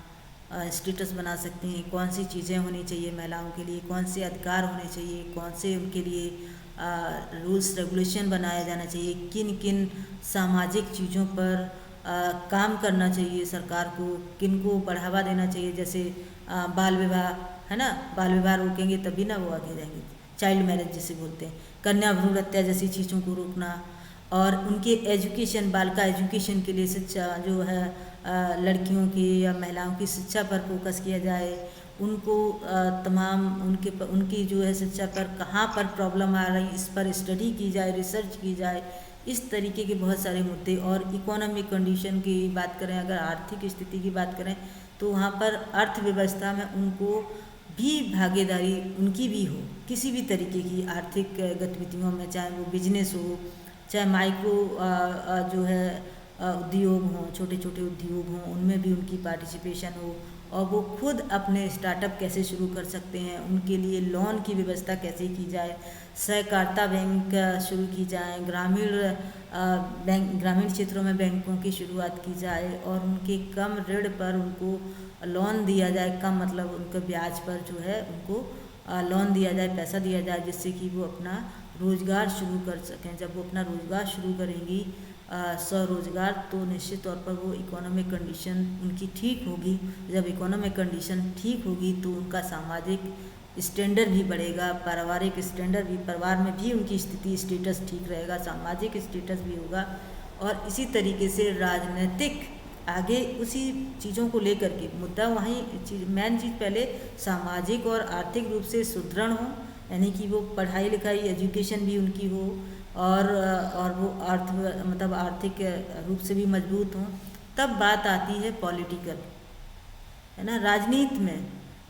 स्टेटस बना सकती हैं, कौन सी चीज़ें होनी चाहिए महिलाओं के लिए, कौन से अधिकार होने चाहिए, कौन से उनके लिए रूल्स रेगुलेशन बनाया जाना चाहिए, किन किन सामाजिक चीज़ों पर काम करना चाहिए सरकार को, किन को बढ़ावा देना चाहिए। जैसे बाल विवाह, है ना, बाल विवाह रोकेंगे तभी ना वो आगे जाएंगे, चाइल्ड मैरिज जिसे बोलते हैं, कन्या भ्रूण हत्या जैसी चीज़ों को रोकना, और उनके एजुकेशन, बालिका एजुकेशन के लिए शिक्षा जो है लड़कियों की या महिलाओं की शिक्षा पर फोकस किया जाए, उनको तमाम उनकी जो है शिक्षा पर कहाँ पर प्रॉब्लम आ रही इस पर स्टडी की जाए, रिसर्च की जाए। इस तरीके के बहुत सारे मुद्दे। और इकोनॉमिक कंडीशन की बात करें, अगर आर्थिक स्थिति की बात करें तो वहाँ पर अर्थव्यवस्था में उनको भी भागीदारी उनकी भी हो, किसी भी तरीके की आर्थिक गतिविधियों में, चाहे वो बिजनेस हो, चाहे माइक्रो जो है उद्योग हों, छोटे छोटे उद्योग हों, उनमें भी उनकी पार्टिसिपेशन हो, और वो खुद अपने स्टार्टअप कैसे शुरू कर सकते हैं, उनके लिए लोन की व्यवस्था कैसे की जाए, सहकारिता बैंक शुरू की जाए, ग्रामीण क्षेत्रों में बैंकों की शुरुआत की जाए, और उनके कम ऋण पर उनको लोन दिया जाए, कम मतलब उनके ब्याज पर जो है उनको लोन दिया जाए, पैसा दिया जाए, जिससे कि वो अपना रोज़गार शुरू कर सकें। जब वो अपना रोज़गार शुरू करेंगी, स्वरोज़गार, तो निश्चित तौर पर वो इकोनॉमिक कंडीशन उनकी ठीक होगी। जब इकोनॉमिक कंडीशन ठीक होगी तो उनका सामाजिक स्टैंडर्ड भी बढ़ेगा, पारिवारिक स्टैंडर्ड भी, परिवार में भी उनकी स्थिति, स्टेटस ठीक रहेगा, सामाजिक स्टेटस भी होगा। और इसी तरीके से राजनीतिक आगे उसी चीज़ों को लेकर के मुद्दा वहीं मेन चीज़ पहले सामाजिक और आर्थिक रूप से सुदृढ़ हो, यानी कि वो पढ़ाई लिखाई एजुकेशन भी उनकी हो, और वो मतलब आर्थिक रूप से भी मजबूत हों, तब बात आती है पॉलिटिकल, है ना।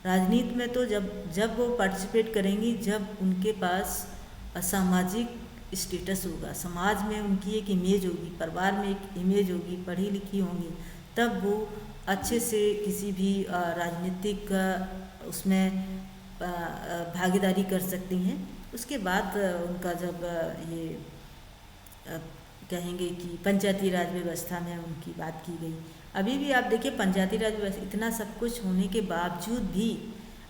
राजनीति में तो जब जब वो पार्टिसिपेट करेंगी, जब उनके पास सामाजिक स्टेटस होगा, समाज में उनकी एक इमेज होगी, परिवार में एक इमेज होगी, पढ़ी लिखी होंगी, तब वो अच्छे से किसी भी राजनीतिक उसमें भागीदारी कर सकती हैं। उसके बाद उनका जब ये अ, कहेंगे कि पंचायती राज व्यवस्था में उनकी बात की गई, अभी भी आप देखिए पंचायती राज व्यवस्था, इतना सब कुछ होने के बावजूद भी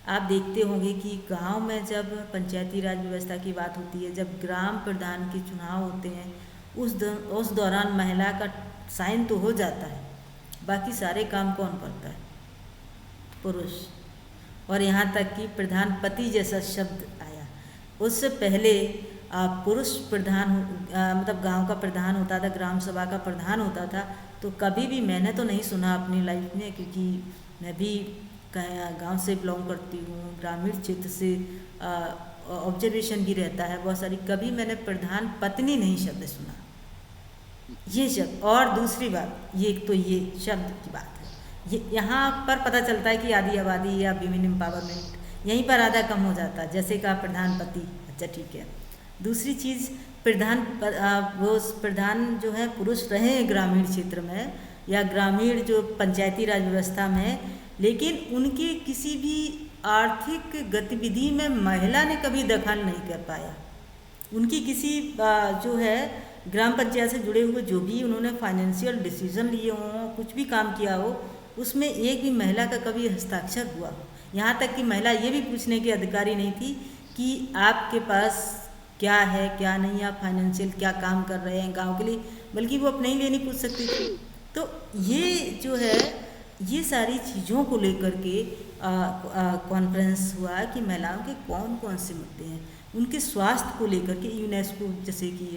आप देखते होंगे कि गांव में जब पंचायती राज व्यवस्था की बात होती है, जब ग्राम प्रधान के चुनाव होते हैं, उस दौरान महिला का साइन तो हो जाता है, बाकी सारे काम कौन करता है? पुरुष। और यहाँ तक कि प्रधानपति जैसा शब्द आया, उससे पहले पुरुष प्रधान मतलब गांव का प्रधान होता था, ग्राम सभा का प्रधान होता था। तो कभी भी मैंने तो नहीं सुना अपनी लाइफ में, क्योंकि मैं भी गांव से बिलोंग करती हूँ, ग्रामीण क्षेत्र से ऑब्जर्वेशन भी रहता है बहुत सारी, कभी मैंने प्रधान पत्नी नहीं शब्द सुना, ये शब्द। और दूसरी बात, ये तो ये शब्द की बात है, ये यहाँ पर पता चलता है कि आधी आबादी या विमेन एम्पावरमेंट यहीं पर आधा कम हो जाता है, जैसे कहा प्रधानपति, अच्छा ठीक है। दूसरी चीज़, वो प्रधान जो है पुरुष रहे हैं ग्रामीण क्षेत्र में या ग्रामीण जो पंचायती राज व्यवस्था में, लेकिन उनके किसी भी आर्थिक गतिविधि में महिला ने कभी दखल नहीं कर पाया। उनकी किसी जो है ग्राम पंचायत से जुड़े हुए जो भी उन्होंने फाइनेंशियल डिसीजन लिए हों, कुछ भी काम किया हो, उसमें एक भी महिला का कभी हस्ताक्षर हुआ हो। यहाँ तक कि महिला ये भी पूछने की अधिकारी नहीं थी कि आपके पास क्या है क्या नहीं, आप फाइनेंशियल क्या काम कर रहे हैं गांव के लिए, बल्कि वो अपने ही लिए नहीं पूछ सकती थी। तो ये जो है, ये सारी चीज़ों को लेकर के कॉन्फ्रेंस हुआ कि महिलाओं के कौन कौन से मुद्दे हैं, उनके स्वास्थ्य को लेकर के। यूनेस्को जैसे कि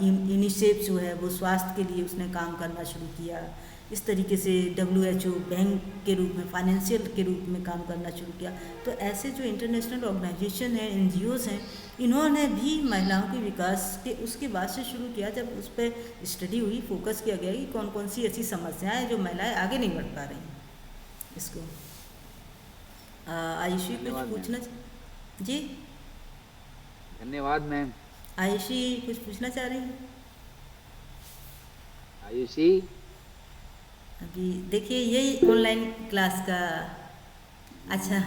यूनिसेफ जो है वो स्वास्थ्य के लिए उसने काम करना शुरू किया, इस तरीके से WHO बैंक के रूप में, फाइनेंशियल के रूप में काम करना शुरू किया। तो ऐसे जो इंटरनेशनल ऑर्गेनाइजेशन हैं, NGOs हैं, इन्होंने भी महिलाओं के विकास के उसके बाद से शुरू किया, जब उस पर स्टडी हुई, फोकस किया गया कि कौन कौन सी ऐसी समस्याएं हैं जो महिलाएं आगे नहीं बढ़ पा रही हैं। इसको आयुषी कुछ पूछना जी? धन्यवाद मैम। आयुषी कुछ पूछना चाह रही हैं? आयुषी, अभी देखिए यही ऑनलाइन क्लास का, अच्छा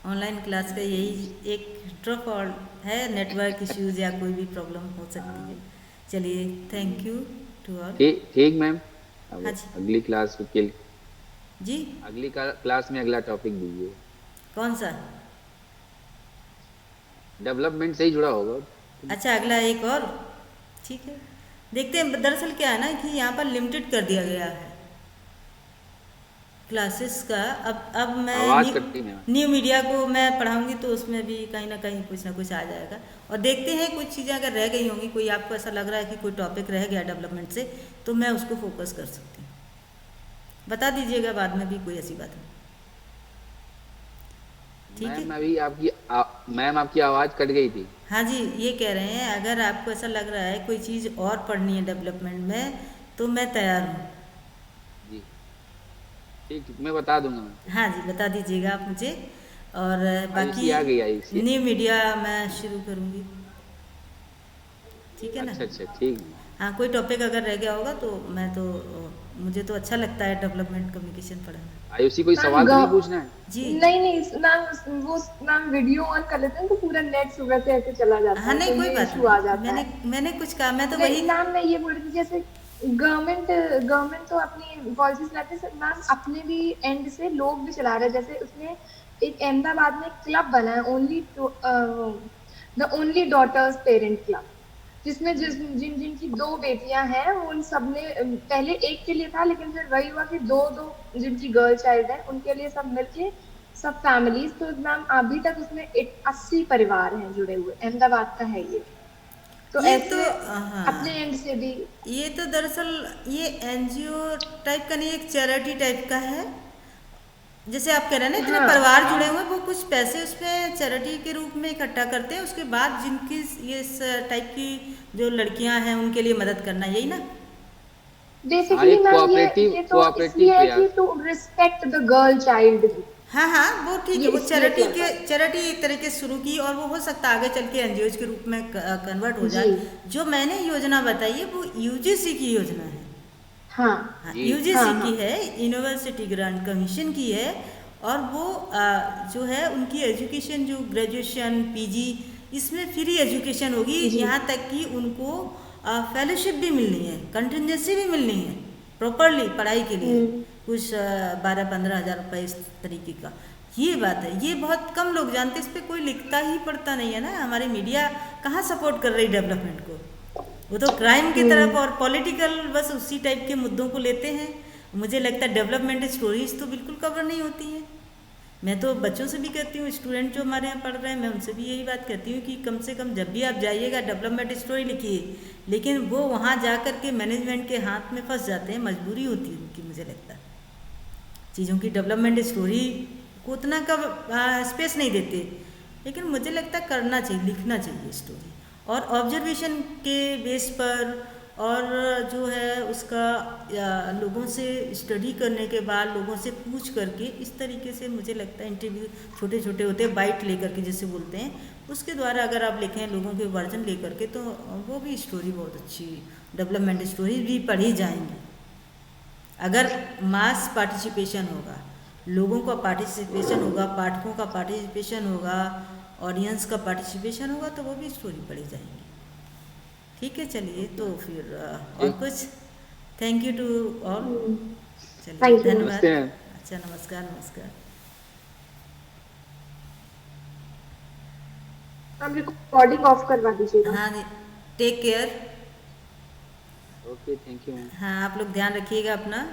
ऑनलाइन क्लास का यही एक ड्रॉप आउट है, नेटवर्क इश्यूज या कोई भी प्रॉब्लम हो सकती है। चलिए, थैंक यू टू ऑल। ठीक मैम। हाँ जी अगली क्लास के जी, अगली क्लास में अगला टॉपिक दीजिए। कौन सा? डेवलपमेंट से ही जुड़ा होगा। अच्छा, अगला एक और, ठीक है, देखते हैं। दरअसल क्या है ना कि यहाँ पर लिमिटेड कर दिया गया है क्लासेस का। अब मैं न्यू मीडिया को मैं पढ़ाऊंगी तो उसमें भी कहीं ना कहीं कुछ ना कुछ आ जाएगा। और देखते हैं कुछ चीज़ें अगर रह गई होंगी, कोई आपको ऐसा लग रहा है कि कोई टॉपिक रह गया डेवलपमेंट से, तो मैं उसको फोकस कर सकती हूँ। बता दीजिएगा बाद में भी कोई ऐसी बात है, ठीक है? मैम आपकी आवाज़ कट गई थी। हाँ जी, ये कह रहे हैं अगर आपको ऐसा लग रहा है कोई चीज़ और पढ़नी है डेवलपमेंट में, तो मैं तैयार हूँ। जी ठीक, मैं बता दूंगा मैम। हाँ जी, बता दीजिएगा आप मुझे। और बाकी आ गई आयुषी। न्यू मीडिया मैं शुरू करूँगी, ठीक है ना? अच्छा ठीक। हाँ, कोई टॉपिक अगर रह गया होगा तो मुझे तो अच्छा लगता है डेवलपमेंट कम्युनिकेशन पढ़ाना। आयुषी, कोई सवाल तो नहीं पूछना है? जी नहीं मैम, वो मैम वीडियो ऑन कर लेते हैं तो पूरा नेट सुबह से ऐसे चला जाता है। हाँ नहीं, कोई बात नहीं, मैंने कुछ कहा, मैं तो वही मैम मैं ये बोल रही थी, जैसे गवर्नमेंट तो अपनी पॉलिसीज लाते हैं मैम, अपने भी एंड से लोग भी चला रहे हैं। जैसे उसने एक अहमदाबाद में क्लब बना है, the only daughters parent club, जिसमें जिनकी 2 बेटियां हैं, उन सब ने, पहले एक के लिए था लेकिन फिर वही हुआ कि 2 जिनकी गर्ल चाइल्ड है उनके लिए सब मिलके सब फैमिलीज। तो मैम अभी तक उसमें 80 परिवार हैं जुड़े हुए, अहमदाबाद का है ये। तो ये ऐसे तो अपने एंड से भी, ये तो दरअसल ये NGO टाइप का नहीं, एक चैरिटी टाइप का है। जैसे आप कह रहे हैं ना इतने हाँ परिवार हाँ जुड़े हुए हैं, वो कुछ पैसे उसमें चैरिटी के रूप में इकट्ठा करते हैं, उसके बाद जिनकी ये इस टाइप की जो लड़कियां हैं उनके लिए मदद करना, यही ना? हाँ, बेसिकली एक मैम कोऑपरेटिव ये तो कोऑपरेटिव इसलिए है कि प्रयास। To respect the girl child, हाँ हाँ, वो ठीक है, ये वो इसलिए किया था। चैरिटी एक तरीके से शुरू की, और वो हो सकता है आगे चल के एनजीओ के रूप में कन्वर्ट हो जी जाए। जो मैंने योजना बताई है वो यूजीसी की योजना है। हाँ हाँ, जी हाँ यूजीसी हाँ की है, यूनिवर्सिटी ग्रांट कमीशन की है। और वो जो है उनकी एजुकेशन, जो ग्रेजुएशन पीजी, इसमें फ्री एजुकेशन होगी, जी यहाँ तक कि उनको फेलोशिप भी मिलनी है, कंटिजेंसी भी मिलनी है प्रॉपरली पढ़ाई के लिए, हम्म कुछ 12-15 हज़ार रुपये इस तरीके का। ये बात है, ये बहुत कम लोग जानते, इस पर कोई लिखता ही पढ़ता नहीं है ना। हमारी मीडिया कहाँ सपोर्ट कर रही डेवलपमेंट को, वो तो क्राइम की तरफ हम्म और पॉलिटिकल बस उसी टाइप के मुद्दों को लेते हैं। मुझे लगता है डेवलपमेंट स्टोरीज तो बिल्कुल कवर नहीं होती हैं। मैं तो बच्चों से भी कहती हूँ, स्टूडेंट जो हमारे यहाँ पढ़ रहे हैं, मैं उनसे भी यही बात कहती हूँ कि कम से कम जब भी आप जाइएगा डेवलपमेंट स्टोरी लिखिए। लेकिन वो वहाँ जा कर के मैनेजमेंट के हाथ में फंस जाते हैं, मजबूरी होती है उनकी, मुझे लगता है चीज़ों की डेवलपमेंट स्टोरी को उतना का स्पेस नहीं देते। लेकिन मुझे लगता है करना चाहिए, लिखना चाहिए स्टोरी, और ऑब्जर्वेशन के बेस पर, और जो है उसका लोगों से स्टडी करने के बाद लोगों से पूछ करके, इस तरीके से मुझे लगता है इंटरव्यू छोटे छोटे होते हैं, बाइट लेकर के जिसे बोलते हैं, उसके द्वारा अगर आप लिखें लोगों के वर्जन लेकर के, तो वो भी स्टोरी बहुत अच्छी डेवलपमेंट स्टोरी भी पढ़ी जाएंगी। अगर मास पार्टिसिपेशन होगा, लोगों का पार्टिसिपेशन होगा, पाठकों का पार्टिसिपेशन होगा, ऑडियंस का पार्टिसिपेशन होगा, तो वो भी स्टोरी पढ़ी जाएगी। ठीक है, चलिए तो फिर और ठीक। कुछ। Thank you to all. चलिए, थैंक यू मैम। धन्यवाद। नमस्ते मैम। अच्छा, नमस्कार नमस्कार। आप रिकॉर्डिंग ऑफ करवा दीजिएगा। हाँ, take care. Okay, thank you ma'am. हाँ, आप लोग ध्यान रखिएगा अपना।